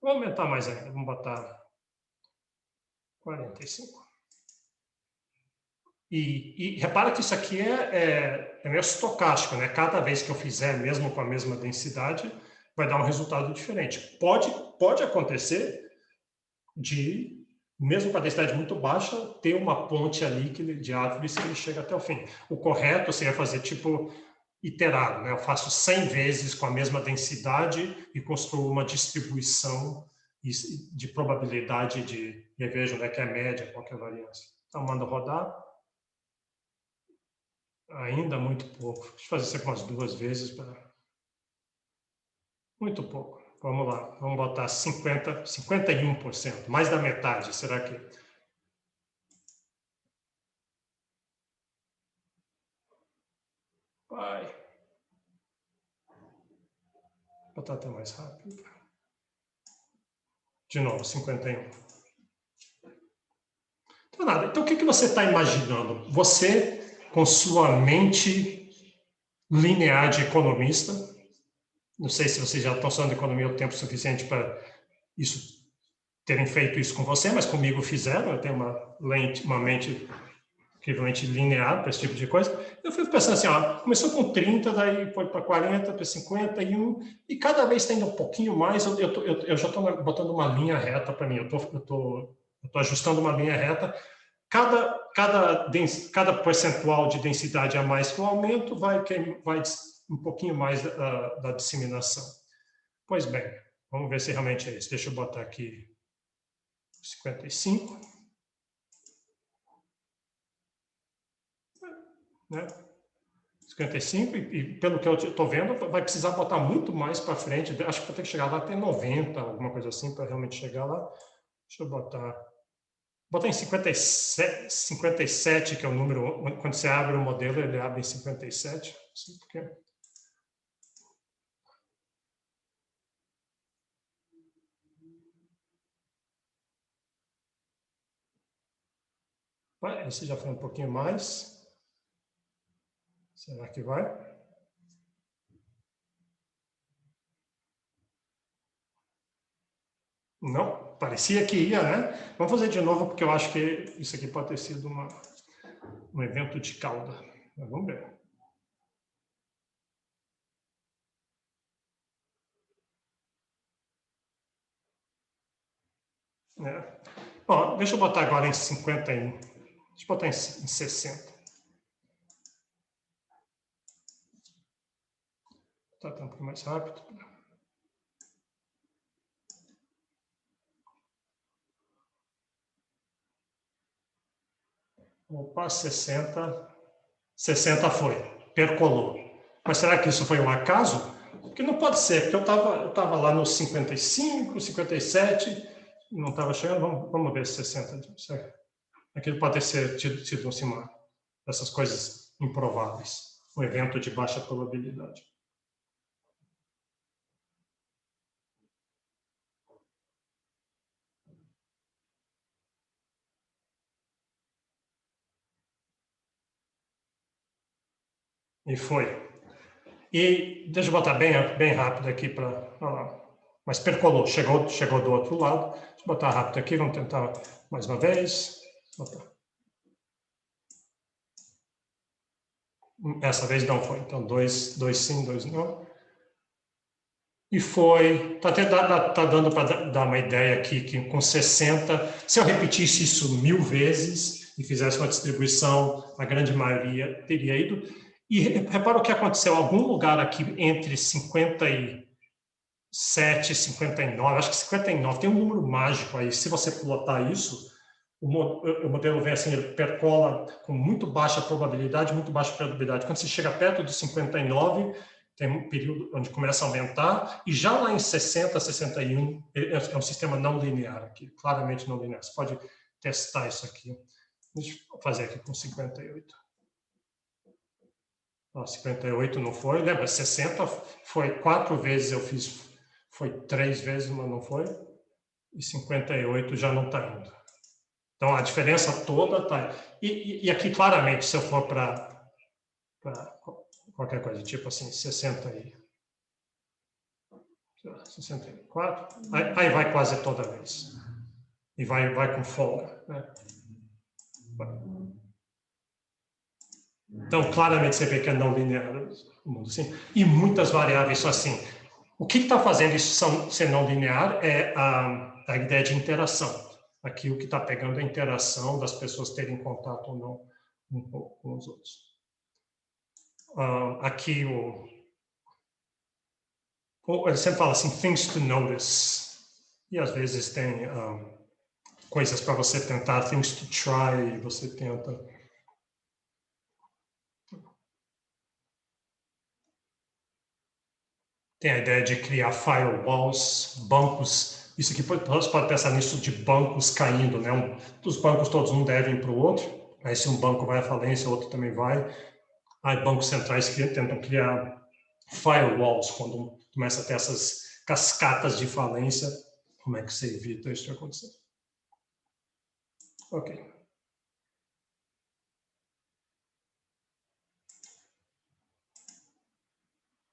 Vou aumentar mais ainda, vamos botar 45. E repara que isso aqui é meio estocástico, né? Cada vez que eu fizer, mesmo com a mesma densidade, vai dar um resultado diferente. Pode acontecer mesmo com a densidade muito baixa, ter uma ponte ali de árvores que ele chega até o fim. O correto seria fazer tipo iterado, né? Eu faço 100 vezes com a mesma densidade e construo uma distribuição de probabilidade e vejo onde é que é a média, qual que é a variância. Então, mando rodar. Ainda muito pouco. Deixa eu fazer isso aqui umas 2 vezes. Muito pouco. Vamos lá. Vamos botar 51%. Mais da metade. Será que... Vai. Vou botar até mais rápido. De novo, 51. Então, nada. Então, o que você está imaginando? Você, com sua mente linear de economista, não sei se vocês já estão estudando economia o tempo suficiente para terem feito isso com você, mas comigo fizeram. Eu tenho uma mente incrivelmente linear para esse tipo de coisa. Eu fico pensando assim, começou com 30, daí foi para 40, para 51, e cada vez está indo um pouquinho mais. Eu já estou botando uma linha reta para mim. Eu estou ajustando uma linha reta. Cada percentual de densidade a mais que eu aumento vai um pouquinho mais da disseminação. Pois bem, vamos ver se realmente é isso. Deixa eu botar aqui 55. Né? 55, e pelo que eu estou vendo, vai precisar botar muito mais para frente. Acho que vai ter que chegar lá até 90, alguma coisa assim, para realmente chegar lá. Deixa eu botar em 57, que é o número. Quando você abre o modelo, ele abre em 57. Não sei por quê. Esse já foi um pouquinho mais. Será que vai? Não, parecia que ia, né? Vamos fazer de novo, porque eu acho que isso aqui pode ter sido um evento de cauda. Mas vamos ver. Bom, deixa eu botar agora em 51. Deixa eu botar em 60. Tá um pouco mais rápido. Opa, 60. 60 foi. Percolou. Mas será que isso foi um acaso? Porque não pode ser, porque eu estava lá nos 55, 57, não estava chegando. Vamos ver se 60. Aquilo pode ter sido uma dessas coisas improváveis. Um evento de baixa probabilidade. E foi. E deixa eu botar bem rápido aqui para falar. Mas percolou, chegou do outro lado. Deixa eu botar rápido aqui, vamos tentar mais uma vez. Essa vez não foi. Então, 2 sim, 2 não. E foi, tá dando para dar uma ideia aqui que com 60, se eu repetisse isso 1000 vezes e fizesse uma distribuição, a grande maioria teria ido. E repara o que aconteceu, algum lugar aqui entre 57 e 59, acho que 59, tem um número mágico aí, se você plotar isso, o modelo vem assim, ele percola com muito baixa probabilidade, muito baixa probabilidade. Quando você chega perto de 59, tem um período onde começa a aumentar, e já lá em 60, 61, é um sistema não linear aqui, claramente não linear. Você pode testar isso aqui. Deixa eu fazer aqui com 58. 58 não foi, lembra? 60 foi 4 vezes eu fiz, foi 3 vezes, mas não foi. E 58 já não está indo. Então, a diferença toda está... E aqui, claramente, se eu for para qualquer coisa, tipo assim, 64, aí vai quase toda vez. E vai com folga, né? Então, claramente, você vê que é não linear o mundo assim. E muitas variáveis são assim. O que está fazendo isso ser não linear é a ideia de interação. Aqui, o que está pegando é a interação das pessoas terem contato ou não um pouco com os outros. Aqui, ele sempre fala assim, things to notice. E, às vezes, tem coisas para você tentar, things to try, você tenta... Tem a ideia de criar firewalls, bancos. Isso aqui, você pode pensar nisso de bancos caindo, né? Os bancos todos um devem para o outro. Aí, se um banco vai à falência, o outro também vai. Aí, bancos centrais tentam criar firewalls quando começa a ter essas cascatas de falência. Como é que você evita isso de acontecer? Ok.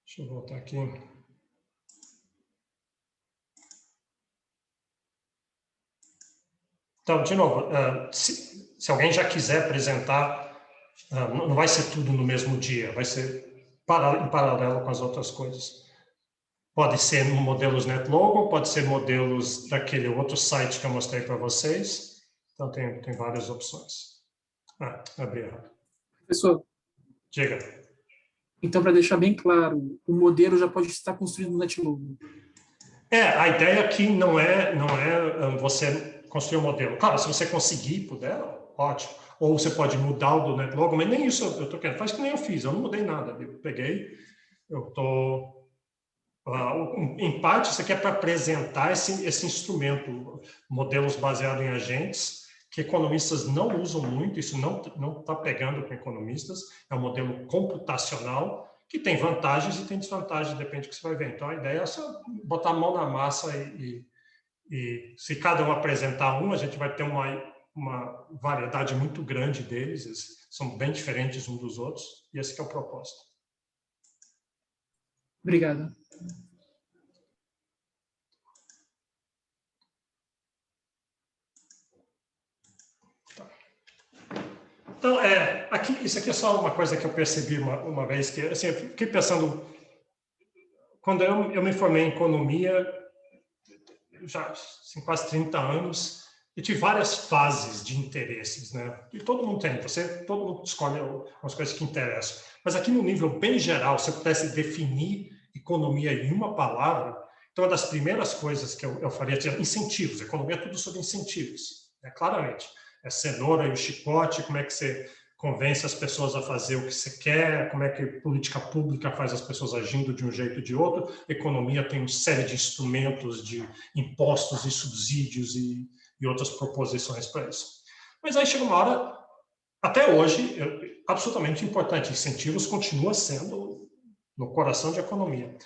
Deixa eu voltar aqui. Então, de novo, se alguém já quiser apresentar, não vai ser tudo no mesmo dia, vai ser em paralelo com as outras coisas. Pode ser modelos NetLogo, pode ser modelos daquele outro site que eu mostrei para vocês. Então, tem várias opções. Abri errado. Professor, Diga. então, para deixar bem claro, o modelo já pode estar construído no NetLogo. A ideia aqui não é você construir um modelo. Claro, se você conseguir, puder, ótimo. Ou você pode mudar o do NetLogo, mas nem isso eu estou querendo. Faz que nem eu fiz, eu não mudei nada. Eu peguei, eu estou... em parte, isso aqui é para apresentar esse instrumento, modelos baseados em agentes, que economistas não usam muito, isso não está pegando com economistas, é um modelo computacional, que tem vantagens e tem desvantagens, depende do que você vai ver. Então, a ideia é só botar a mão na massa e se cada um apresentar a gente vai ter uma variedade muito grande deles, eles são bem diferentes uns dos outros, e esse que é o propósito. Obrigado. Então, isso aqui é só uma coisa que eu percebi uma vez, que assim, eu fiquei pensando, quando eu me formei em economia, já assim, quase 30 anos, eu tive várias fases de interesses, né? E todo mundo tem, todo mundo escolhe as coisas que interessam. Mas aqui no nível bem geral, se eu pudesse definir economia em uma palavra, então uma das primeiras coisas que eu faria é incentivos. Economia é tudo sobre incentivos, né? Claramente. É cenoura e o chicote, como é que você convence as pessoas a fazer o que você quer, como é que política pública faz as pessoas agindo de um jeito ou de outro. Economia tem uma série de instrumentos, de impostos e subsídios e outras proposições para isso. Mas aí chega uma hora, até hoje, absolutamente importante, incentivos continua sendo no coração de economia.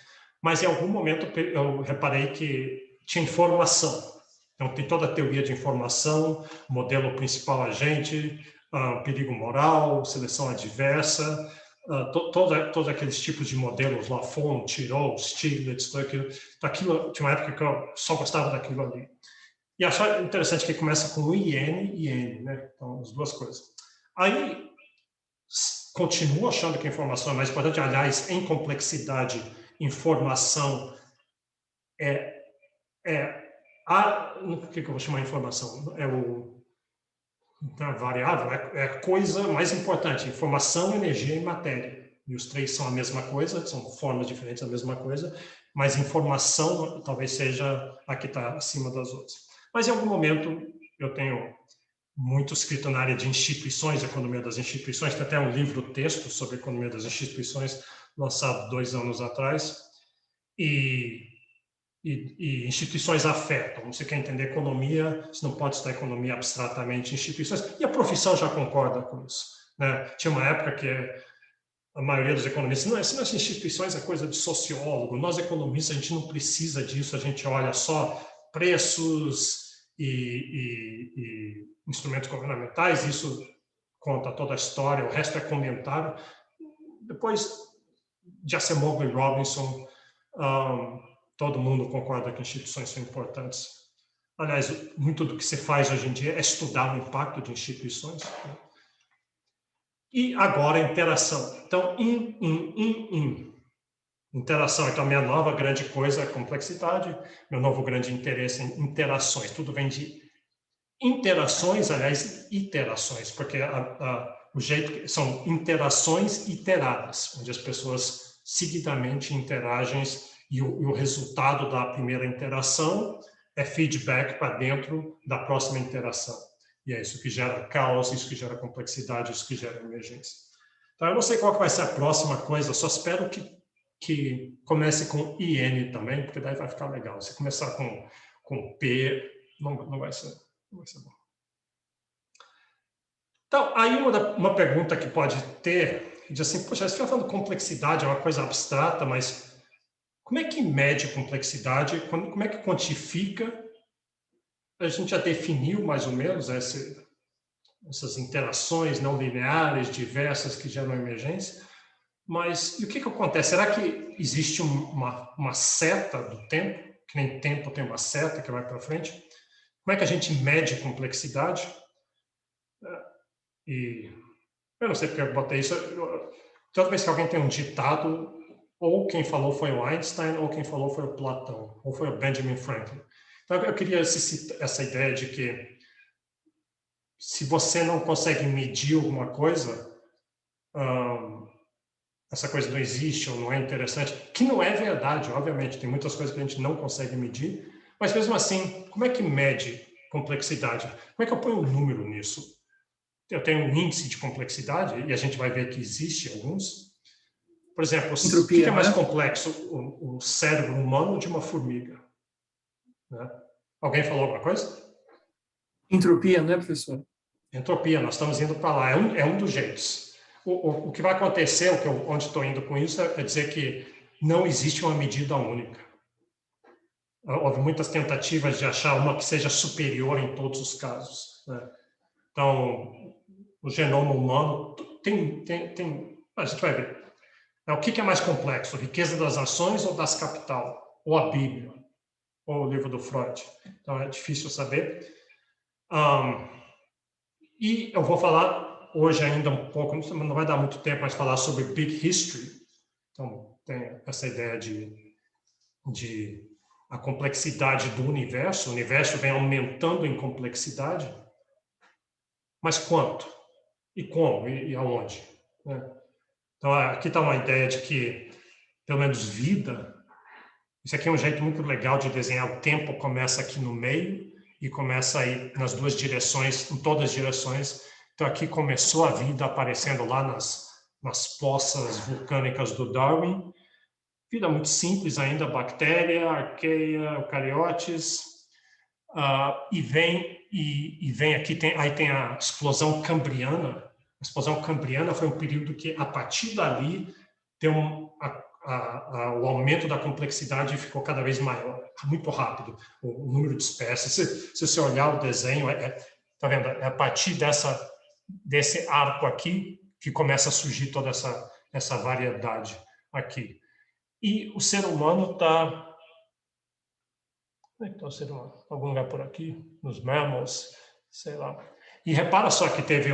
Mas em algum momento eu reparei que tinha informação. Então, tem toda a teoria de informação, modelo principal agente, perigo moral, seleção adversa, todos aqueles tipos de modelos, Lafon, Tirol, Stiglitz, tudo aquilo. Tinha uma época que eu só gostava daquilo ali. E acho interessante que começa com IN e N, né? Então, as duas coisas. Aí, continuo achando que a informação é mais importante. Aliás, em complexidade, informação o que eu vou chamar de informação? Então, a variável é a coisa mais importante: informação, energia e matéria. E os três são a mesma coisa, são formas diferentes da mesma coisa, mas informação talvez seja a que está acima das outras. Mas em algum momento eu tenho muito escrito na área de instituições, economia das instituições. Tem até um livro-texto sobre economia das instituições, lançado 2 anos atrás. E instituições afetam. Você quer entender economia, você não pode estudar economia abstratamente em instituições. E a profissão já concorda com isso, né? Tinha uma época que a maioria dos economistas, não, essas instituições é coisa de sociólogo, nós economistas a gente não precisa disso, a gente olha só preços e instrumentos governamentais, isso conta toda a história, o resto é comentário. Depois de Asimov e Robinson, todo mundo concorda que instituições são importantes. Aliás, muito do que se faz hoje em dia é estudar o impacto de instituições. E agora, interação. Então, interação. Então, minha nova grande coisa é complexidade, meu novo grande interesse em interações. Tudo vem de interações, aliás, iterações, porque o jeito que são interações iteradas, onde as pessoas seguidamente interagem e o resultado da primeira interação é feedback para dentro da próxima interação. E é isso que gera caos, isso que gera complexidade, isso que gera emergência. Então, eu não sei qual que vai ser a próxima coisa, só espero que comece com IN também, porque daí vai ficar legal. Se começar com P, não vai ser bom. Então, aí uma pergunta que pode ter, diz assim, poxa, você está falando complexidade, é uma coisa abstrata, mas como é que mede complexidade? Como é que quantifica? A gente já definiu mais ou menos essas interações não lineares, diversas, que geram emergência, mas e o que acontece? Será que existe uma seta do tempo, que nem tempo tem uma seta que vai para frente? Como é que a gente mede complexidade? E eu não sei porque eu botei isso. Toda vez que alguém tem um ditado, ou quem falou foi o Einstein, ou quem falou foi o Platão, ou foi o Benjamin Franklin. Então, eu queria essa ideia de que se você não consegue medir alguma coisa, essa coisa não existe ou não é interessante, que não é verdade, obviamente, tem muitas coisas que a gente não consegue medir, mas mesmo assim, como é que mede complexidade? Como é que eu ponho um número nisso? Eu tenho um índice de complexidade, e a gente vai ver que existe alguns. Por exemplo, o que é mais complexo? O cérebro humano ou de uma formiga? Né? Alguém falou alguma coisa? Entropia, né, professor? Entropia, nós estamos indo para lá. É um dos jeitos. O que vai acontecer, onde estou indo com isso, é dizer que não existe uma medida única. Houve muitas tentativas de achar uma que seja superior em todos os casos. Né? Então, o genoma humano tem a gente vai ver. O que é mais complexo? A riqueza das nações ou das capital? Ou a Bíblia? Ou o livro do Freud? Então, é difícil saber. E eu vou falar hoje ainda um pouco, não vai dar muito tempo, mas falar sobre Big History. Então, tem essa ideia de a complexidade do universo. O universo vem aumentando em complexidade. Mas quanto? E como? E aonde? Né? Então, aqui está uma ideia de que, pelo menos, vida. Isso aqui é um jeito muito legal de desenhar. O tempo começa aqui no meio e começa aí nas duas direções, em todas as direções. Então, aqui começou a vida aparecendo lá nas poças vulcânicas do Darwin. Vida muito simples ainda, bactéria, arqueia, eucariotes. E vem aqui, aí tem a explosão cambriana. A explosão cambriana foi um período que, a partir dali, deu o aumento da complexidade ficou cada vez maior, muito rápido, o número de espécies. Se você olhar o desenho, tá vendo? É a partir desse arco aqui que começa a surgir toda essa variedade aqui. E o ser humano está... Como é que está o ser humano? Algum lugar por aqui? Nos mammals? Sei lá. E repara só que teve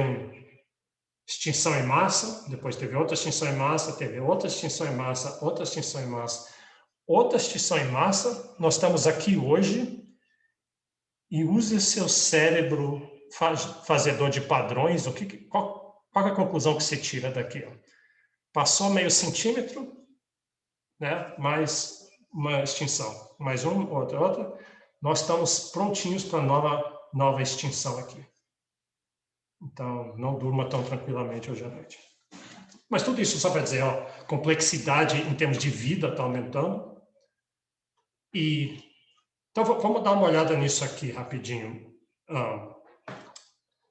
extinção em massa, depois teve outra extinção em massa, teve outra extinção em massa, outra extinção em massa. outra extinção em massa, nós estamos aqui hoje e use seu cérebro fazedor de padrões. Qual é a conclusão que você tira daqui? Ó? Passou meio centímetro, né? Mais uma extinção, mais outra. Nós estamos prontinhos para nova extinção aqui. Então, não durma tão tranquilamente hoje à noite. Mas tudo isso só para dizer, ó, complexidade em termos de vida está aumentando. Então, vamos dar uma olhada nisso aqui rapidinho.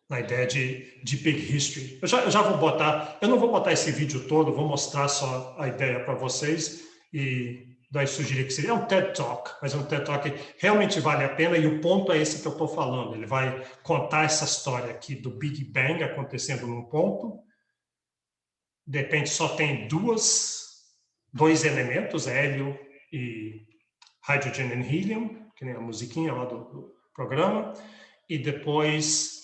Na ideia de Big History. Eu já vou botar, eu não vou botar esse vídeo todo, vou mostrar só a ideia para vocês e daí sugerir que seria um TED Talk, mas é um TED Talk que realmente vale a pena e o ponto é esse que eu estou falando. Ele vai contar essa história aqui do Big Bang acontecendo num ponto, de repente só tem dois elementos, hélio e hydrogen and helium, que nem a musiquinha lá do programa, e depois,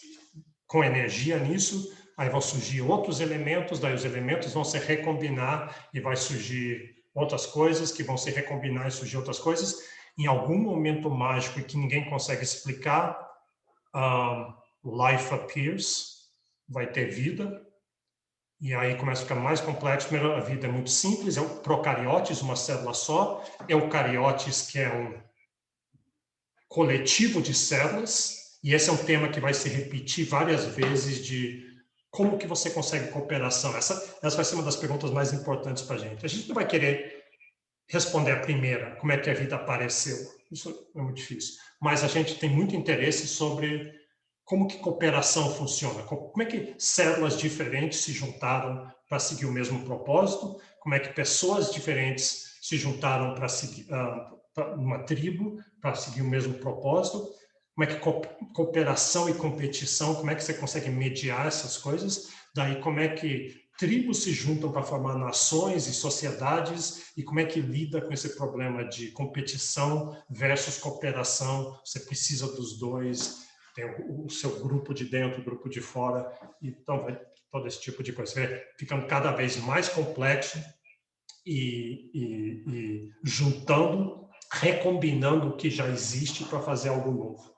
com energia nisso, aí vão surgir outros elementos, daí os elementos vão se recombinar e vai surgir outras coisas que vão se recombinar e surgir outras coisas. Em algum momento mágico que ninguém consegue explicar, life appears, vai ter vida, e aí começa a ficar mais complexo. Primeiro, a vida é muito simples, é o procariotes, uma célula só, eucariotes, que é um coletivo de células, e esse é um tema que vai se repetir várias vezes de como que você consegue cooperação. Essa vai ser uma das perguntas mais importantes para a gente. A gente não vai querer responder a primeira, como é que a vida apareceu. Isso é muito difícil. Mas a gente tem muito interesse sobre como que cooperação funciona, como é que células diferentes se juntaram para seguir o mesmo propósito, como é que pessoas diferentes se juntaram para seguir uma tribo para seguir o mesmo propósito, como é que cooperação e competição, como é que você consegue mediar essas coisas, daí como é que tribos se juntam para formar nações e sociedades, e como é que lida com esse problema de competição versus cooperação, você precisa dos dois, tem o seu grupo de dentro, o grupo de fora, então vai todo esse tipo de coisa, ficando cada vez mais complexo e juntando, recombinando o que já existe para fazer algo novo.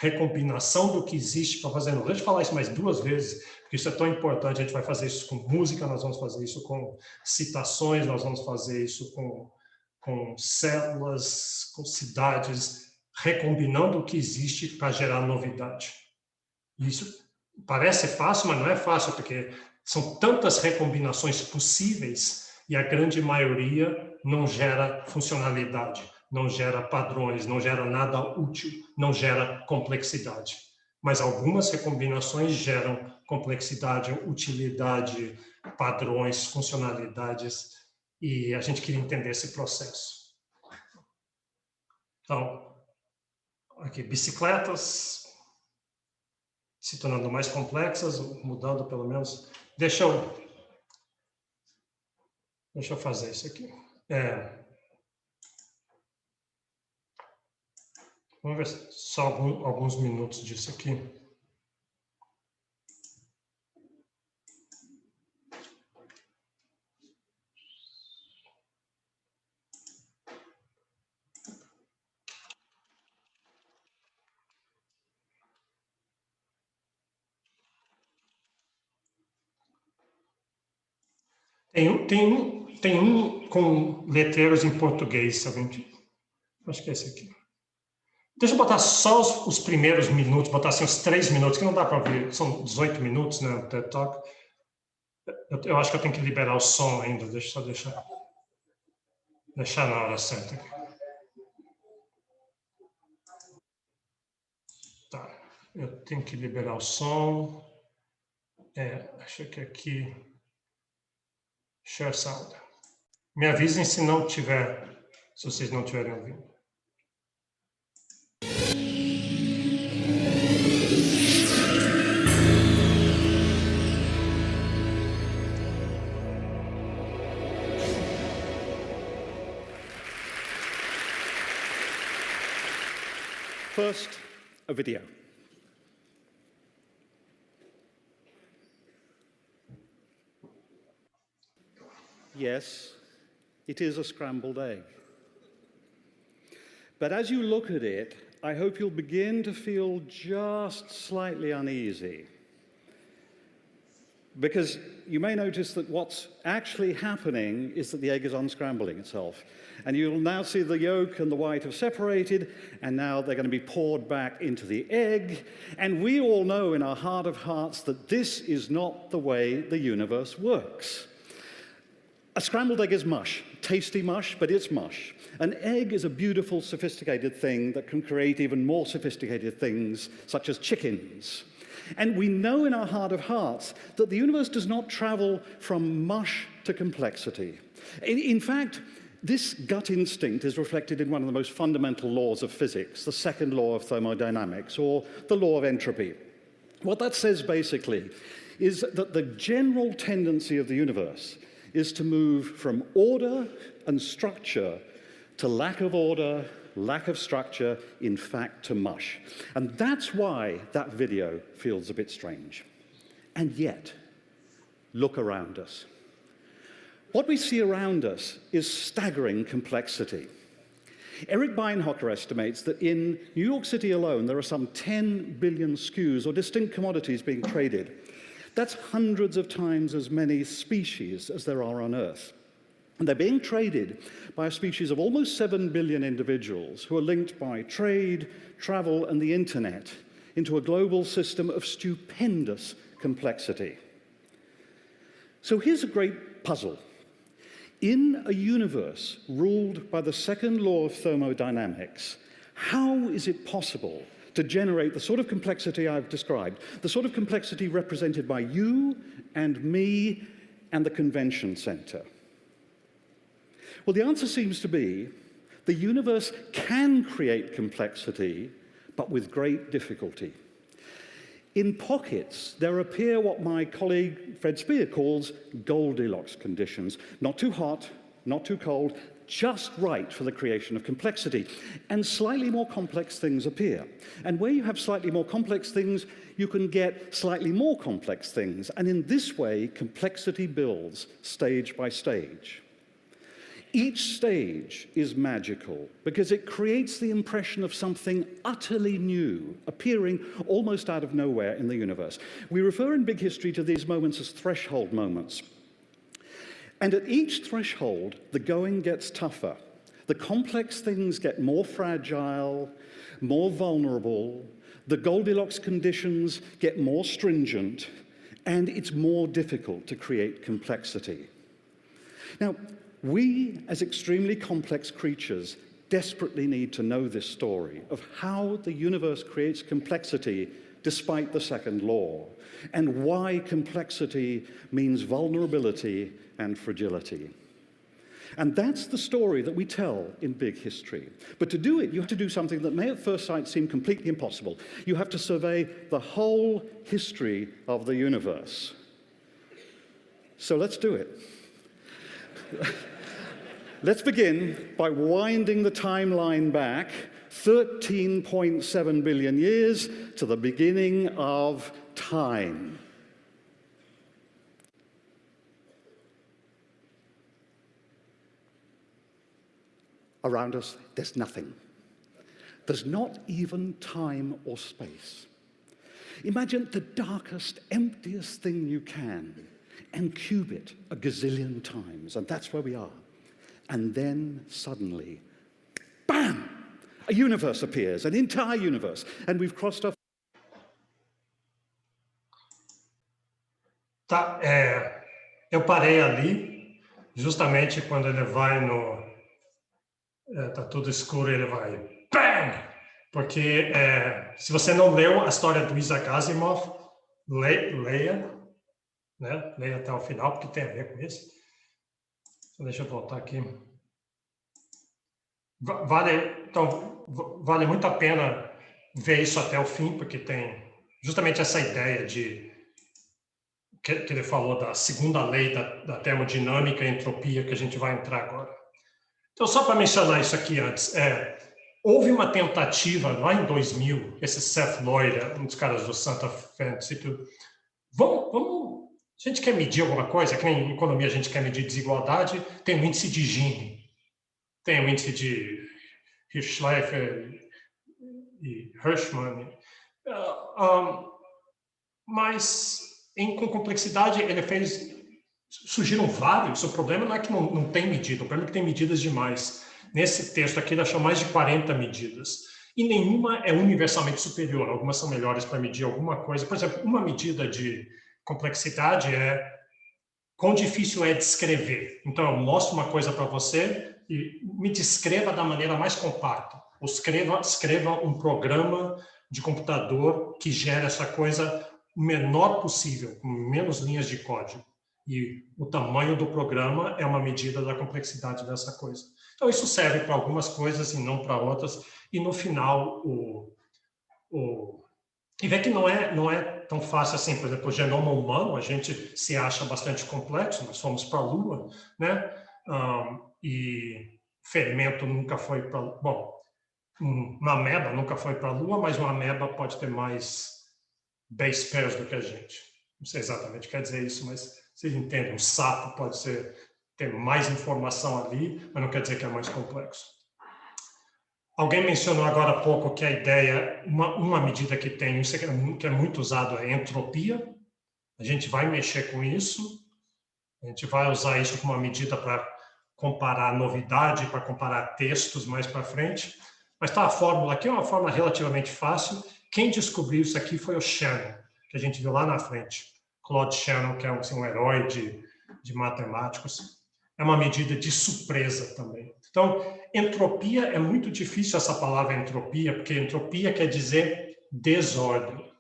Recombinação do que existe para fazer novo. Deixa eu falar isso mais 2 vezes, porque isso é tão importante. A gente vai fazer isso com música, nós vamos fazer isso com citações, nós vamos fazer isso com células, com cidades, recombinando o que existe para gerar novidade. Isso parece fácil, mas não é fácil, porque são tantas recombinações possíveis e a grande maioria não gera funcionalidade, não gera padrões, não gera nada útil, não gera complexidade. Mas algumas recombinações geram complexidade, utilidade, padrões, funcionalidades, e a gente queria entender esse processo. Então, aqui, bicicletas se tornando mais complexas, mudando pelo menos. Deixa eu fazer isso aqui. Vamos ver só alguns minutos disso aqui. Tem um com letreiros em português, se alguém... Acho que é esse aqui. Deixa eu botar só os primeiros minutos, botar assim uns 3 minutos, que não dá para ouvir, são 18 minutos, né, o TED Talk. Eu acho que eu tenho que liberar o som ainda, deixar na hora certa. Tá, eu tenho que liberar o som. Acho que aqui... Share sound. Me avisem se vocês não estiverem ouvindo. First, a video. Yes, it is a scrambled egg. But as you look at it, I hope you'll begin to feel just slightly uneasy. Because you may notice that what's actually happening is that the egg is unscrambling itself. And you'll now see the yolk and the white have separated, and now they're going to be poured back into the egg. And we all know in our heart of hearts that this is not the way the universe works. A scrambled egg is mush, tasty mush, but it's mush. An egg is a beautiful, sophisticated thing that can create even more sophisticated things, such as chickens. And we know in our heart of hearts that the universe does not travel from mush to complexity. In fact, this gut instinct is reflected in one of the most fundamental laws of physics, the second law of thermodynamics, or the law of entropy. What that says basically is that the general tendency of the universe is to move from order and structure to lack of order, lack of structure, in fact, to mush. And that's why that video feels a bit strange. And yet, look around us. What we see around us is staggering complexity. Eric Beinhocker estimates that in New York City alone, there are some 10 billion SKUs, or distinct commodities, being traded. That's hundreds of times as many species as there are on Earth. And they're being traded by a species of almost 7 billion individuals who are linked by trade, travel, and the internet into a global system of stupendous complexity. So here's a great puzzle. In a universe ruled by the second law of thermodynamics, how is it possible to generate the sort of complexity I've described, the sort of complexity represented by you and me and the convention center? Well, the answer seems to be the universe can create complexity, but with great difficulty. In pockets, there appear what my colleague Fred Spear calls Goldilocks conditions. Not too hot, not too cold, just right for the creation of complexity. And slightly more complex things appear. And where you have slightly more complex things, you can get slightly more complex things. And in this way, complexity builds stage by stage. Each stage is magical because it creates the impression of something utterly new, appearing almost out of nowhere in the universe. We refer in big history to these moments as threshold moments. And at each threshold, the going gets tougher. The complex things get more fragile, more vulnerable, the Goldilocks conditions get more stringent, and it's more difficult to create complexity. Now, we, as extremely complex creatures, desperately need to know this story of how the universe creates complexity despite the second law, and why complexity means vulnerability and fragility. And that's the story that we tell in big history. But to do it, you have to do something that may at first sight seem completely impossible. You have to survey the whole history of the universe. So let's do it. Let's begin by winding the timeline back 13.7 billion years to the beginning of time. Around us, there's nothing. There's not even time or space. Imagine the darkest, emptiest thing you can, and cube it a gazillion times, and that's where we are. And then suddenly, bam! A universe appears, an entire universe, and we've crossed off. Tá, eu parei ali, justamente quando ele vai no... tá tudo escuro, ele vai... BAM! Porque se você não leu a história do Isaac Asimov, leia, né? Leia até o final, porque tem a ver com isso. Então, deixa eu voltar aqui. Vale muito a pena ver isso até o fim, porque tem justamente essa ideia de que ele falou da segunda lei da termodinâmica e entropia que a gente vai entrar agora. Então, só para mencionar isso aqui antes, houve uma tentativa lá em 2000, esse Seth Lloyd, um dos caras do Santa Fe Institute, a gente quer medir alguma coisa, que nem em economia a gente quer medir desigualdade, tem o índice de Gini, tem o índice de Schleifer e Hirschman. Mas com complexidade surgiram vários. O problema não é que não tem medida, o problema é que tem medidas demais. Nesse texto aqui ele achou mais de 40 medidas. E nenhuma é universalmente superior. Algumas são melhores para medir alguma coisa. Por exemplo, uma medida de complexidade é quão difícil é descrever. Então, eu mostro uma coisa para você e me descreva da maneira mais compacta. Ou escreva um programa de computador que gera essa coisa o menor possível, com menos linhas de código. E o tamanho do programa é uma medida da complexidade dessa coisa. Então, isso serve para algumas coisas e não para outras. E, no final, e vê que não é tão fácil assim. Por exemplo, o genoma humano, a gente se acha bastante complexo, nós fomos para a Lua, né? E fermento nunca foi para... Bom, uma ameba nunca foi para a Lua, mas uma ameba pode ter mais base pairs do que a gente. Não sei exatamente o que quer dizer isso, mas vocês entendem. Um sapo pode ter mais informação ali, mas não quer dizer que é mais complexo. Alguém mencionou agora há pouco que a ideia, uma medida que tem, isso que é muito usado, é entropia. A gente vai mexer com isso, a gente vai usar isso como uma medida para comparar novidade, para comparar textos mais para frente. Mas tá, a fórmula aqui é uma fórmula relativamente fácil. Quem descobriu isso aqui foi o Shannon, que a gente viu lá na frente. Claude Shannon, que é um herói de matemáticos. É uma medida de surpresa também. Então, entropia, é muito difícil essa palavra entropia, porque entropia quer dizer desordem.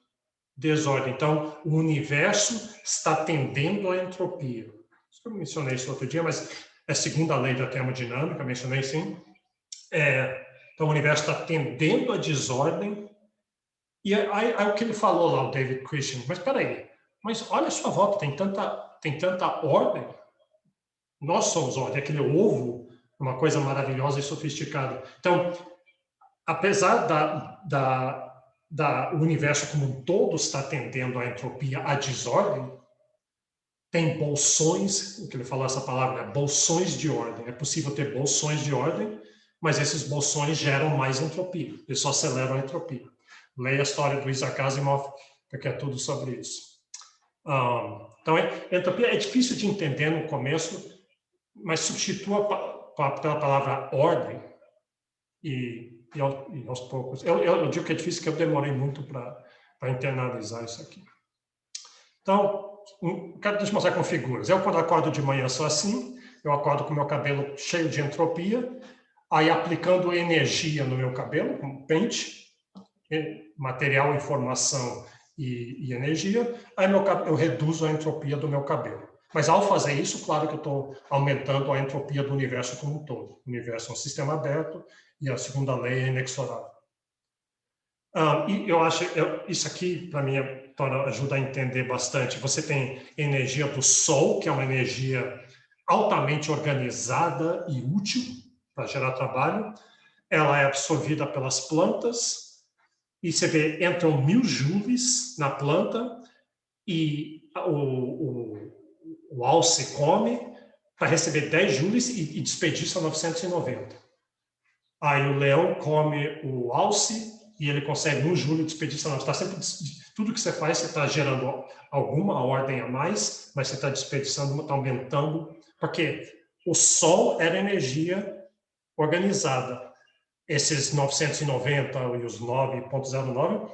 Desordem. Então, o universo está tendendo à entropia. Eu mencionei isso outro dia, mas é a segunda lei da termodinâmica, mencionei sim. Então, o universo está tendendo à desordem. E aí o que ele falou lá, o David Christian, mas espera aí, mas olha a sua volta, tem tanta ordem. Nós somos ordem, aquele ovo, uma coisa maravilhosa e sofisticada. Então, apesar o universo como um todo está tendendo à entropia, à desordem, tem bolsões, o que ele falou essa palavra, bolsões de ordem. É possível ter bolsões de ordem, mas esses bolsões geram mais entropia, eles só aceleram a entropia. Leia a história do Isaac Asimov, porque é tudo sobre isso. Então, entropia é difícil de entender no começo, mas substitua pela palavra ordem e aos poucos. Eu digo que é difícil, que eu demorei muito para internalizar isso aqui. Então, deixa eu mostrar com figuras. Eu, quando acordo de manhã, sou assim, eu acordo com o meu cabelo cheio de entropia, aí aplicando energia no meu cabelo, com pente, material, informação e energia, aí eu reduzo a entropia do meu cabelo. Mas ao fazer isso, claro que eu estou aumentando a entropia do universo como um todo. O universo é um sistema aberto e a segunda lei é inexorável. E eu acho isso aqui, para mim, ajuda a entender bastante. Você tem energia do Sol, que é uma energia altamente organizada e útil para gerar trabalho. Ela é absorvida pelas plantas. E você vê, entram 1000 joules na planta e o alce come para receber 10 joules e desperdiça 990. Aí o leão come o alce e ele consegue 1 joule e desperdiça 990. Tudo que você faz, você está gerando alguma ordem a mais, mas você está desperdiçando, está aumentando, porque o Sol era energia organizada. Esses 990 e os 9,09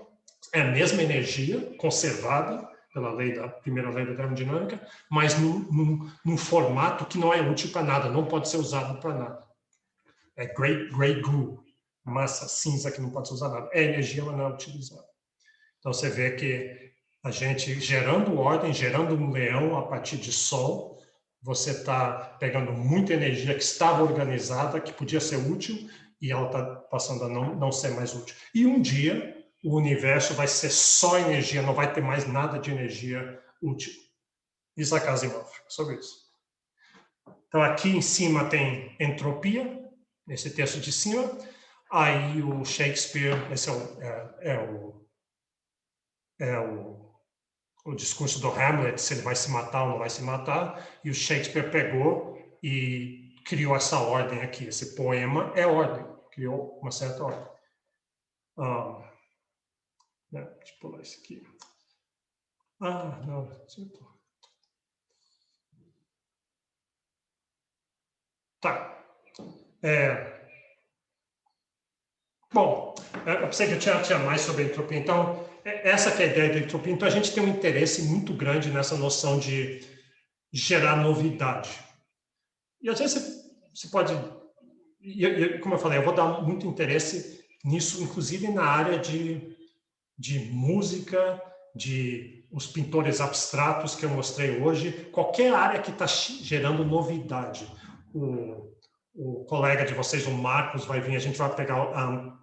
é a mesma energia conservada pela primeira lei da termodinâmica, mas num formato que não é útil para nada, não pode ser usado para nada. É grey goo, massa cinza que não pode ser usada nada. É energia, mas não é utilizada. Então você vê que a gente gerando ordem, gerando um leão a partir de Sol, você está pegando muita energia que estava organizada, que podia ser útil, e ela está passando a não ser mais útil. E um dia, o universo vai ser só energia, não vai ter mais nada de energia útil. Isaac Asimov, sobre isso. Então, aqui em cima tem entropia, nesse texto de cima. Aí o Shakespeare, esse é o discurso do Hamlet, se ele vai se matar ou não vai se matar. E o Shakespeare pegou e criou essa ordem aqui. Esse poema é ordem. criou uma certa ordem. Deixa eu pular isso aqui. Não. Tá. Bom, eu pensei que eu tinha mais sobre a entropia. Então, essa que é a ideia da entropia. Então, a gente tem um interesse muito grande nessa noção de gerar novidade. E às vezes você pode... como eu falei, eu vou dar muito interesse nisso, inclusive na área de música, de os pintores abstratos que eu mostrei hoje, qualquer área que está gerando novidade. O colega de vocês, o Marcos, vai vir, a gente vai pegar,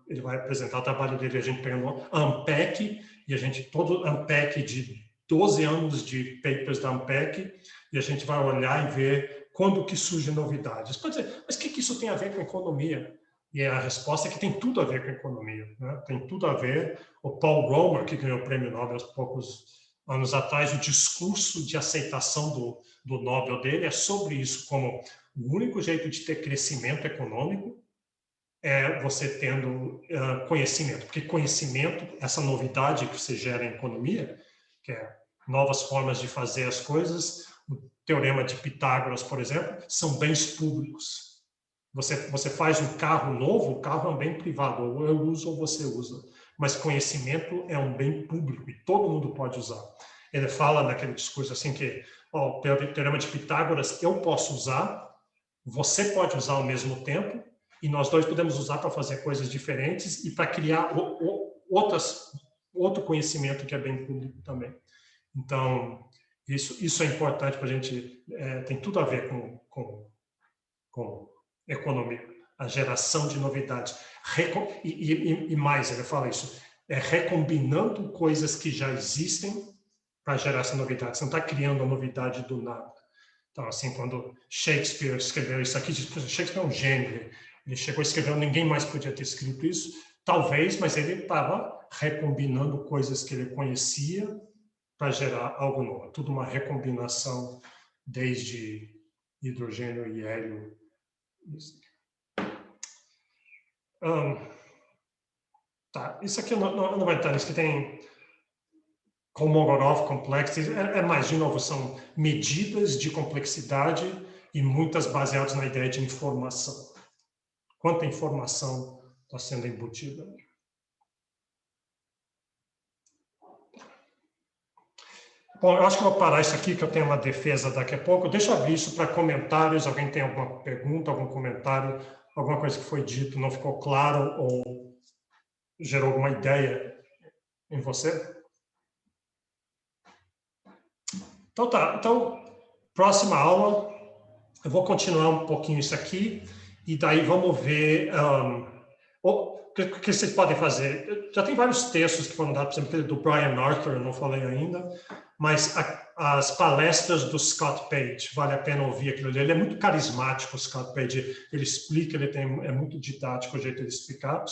ele vai apresentar o trabalho dele, a gente pega no Unpack, e a gente, todo Unpack de 12 anos de papers da Unpack, e a gente vai olhar e ver quando que surgem novidades. Pode dizer, mas o que isso tem a ver com economia? E a resposta é que tem tudo a ver com economia, né? Tem tudo a ver. O Paul Romer, que ganhou o prêmio Nobel há poucos anos atrás, o discurso de aceitação do Nobel dele é sobre isso, como o único jeito de ter crescimento econômico é você tendo conhecimento, porque conhecimento, essa novidade que você gera em economia, que é novas formas de fazer as coisas, o teorema de Pitágoras, por exemplo, são bens públicos. Você faz um carro novo, o carro é um bem privado, ou eu uso ou você usa, mas conhecimento é um bem público e todo mundo pode usar. Ele fala naquele discurso assim que o teorema de Pitágoras eu posso usar, você pode usar ao mesmo tempo, e nós dois podemos usar para fazer coisas diferentes e para criar outro conhecimento que é bem público também. Então, isso é importante para a gente, tem tudo a ver com economia, a geração de novidades. E mais, ele fala isso, recombinando coisas que já existem para gerar essa novidade. Você não está criando a novidade do nada. Então, assim, quando Shakespeare escreveu isso aqui, Shakespeare é um gênio, ele chegou e escreveu, ninguém mais podia ter escrito isso, talvez, mas ele estava recombinando coisas que ele conhecia para gerar algo novo. Tudo uma recombinação, desde hidrogênio e hélio. Tá, isso aqui não vai estar, isso que tem Kolmogorov Complexity, mais, de novo, são medidas de complexidade e muitas baseadas na ideia de informação. Quanta informação está sendo embutida? Bom, eu acho que eu vou parar isso aqui, que eu tenho uma defesa daqui a pouco. Deixa eu abrir isso para comentários. Alguém tem alguma pergunta, algum comentário, alguma coisa que foi dito, não ficou claro ou gerou alguma ideia em você? Então tá, próxima aula, eu vou continuar um pouquinho isso aqui, e daí vamos ver o que vocês podem fazer. Já tem vários textos que foram dados, por exemplo, do Brian Arthur, eu não falei ainda, mas as palestras do Scott Page, vale a pena ouvir aquilo ali. Ele é muito carismático, o Scott Page, ele explica, é muito didático o jeito de explicar.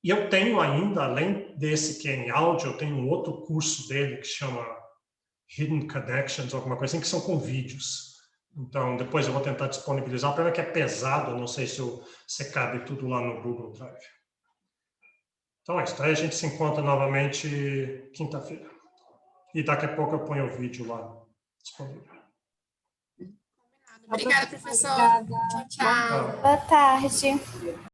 E eu tenho ainda, além desse que é em áudio, eu tenho um outro curso dele que chama Hidden Connections, alguma coisa assim, que são com vídeos. Então, depois eu vou tentar disponibilizar. O problema é que é pesado, não sei se cabe tudo lá no Google Drive. Então é isso. Aí a gente se encontra novamente quinta-feira. E daqui a pouco eu ponho o vídeo lá disponível. Obrigada, professor. Obrigada. Tchau, tchau. Boa tarde.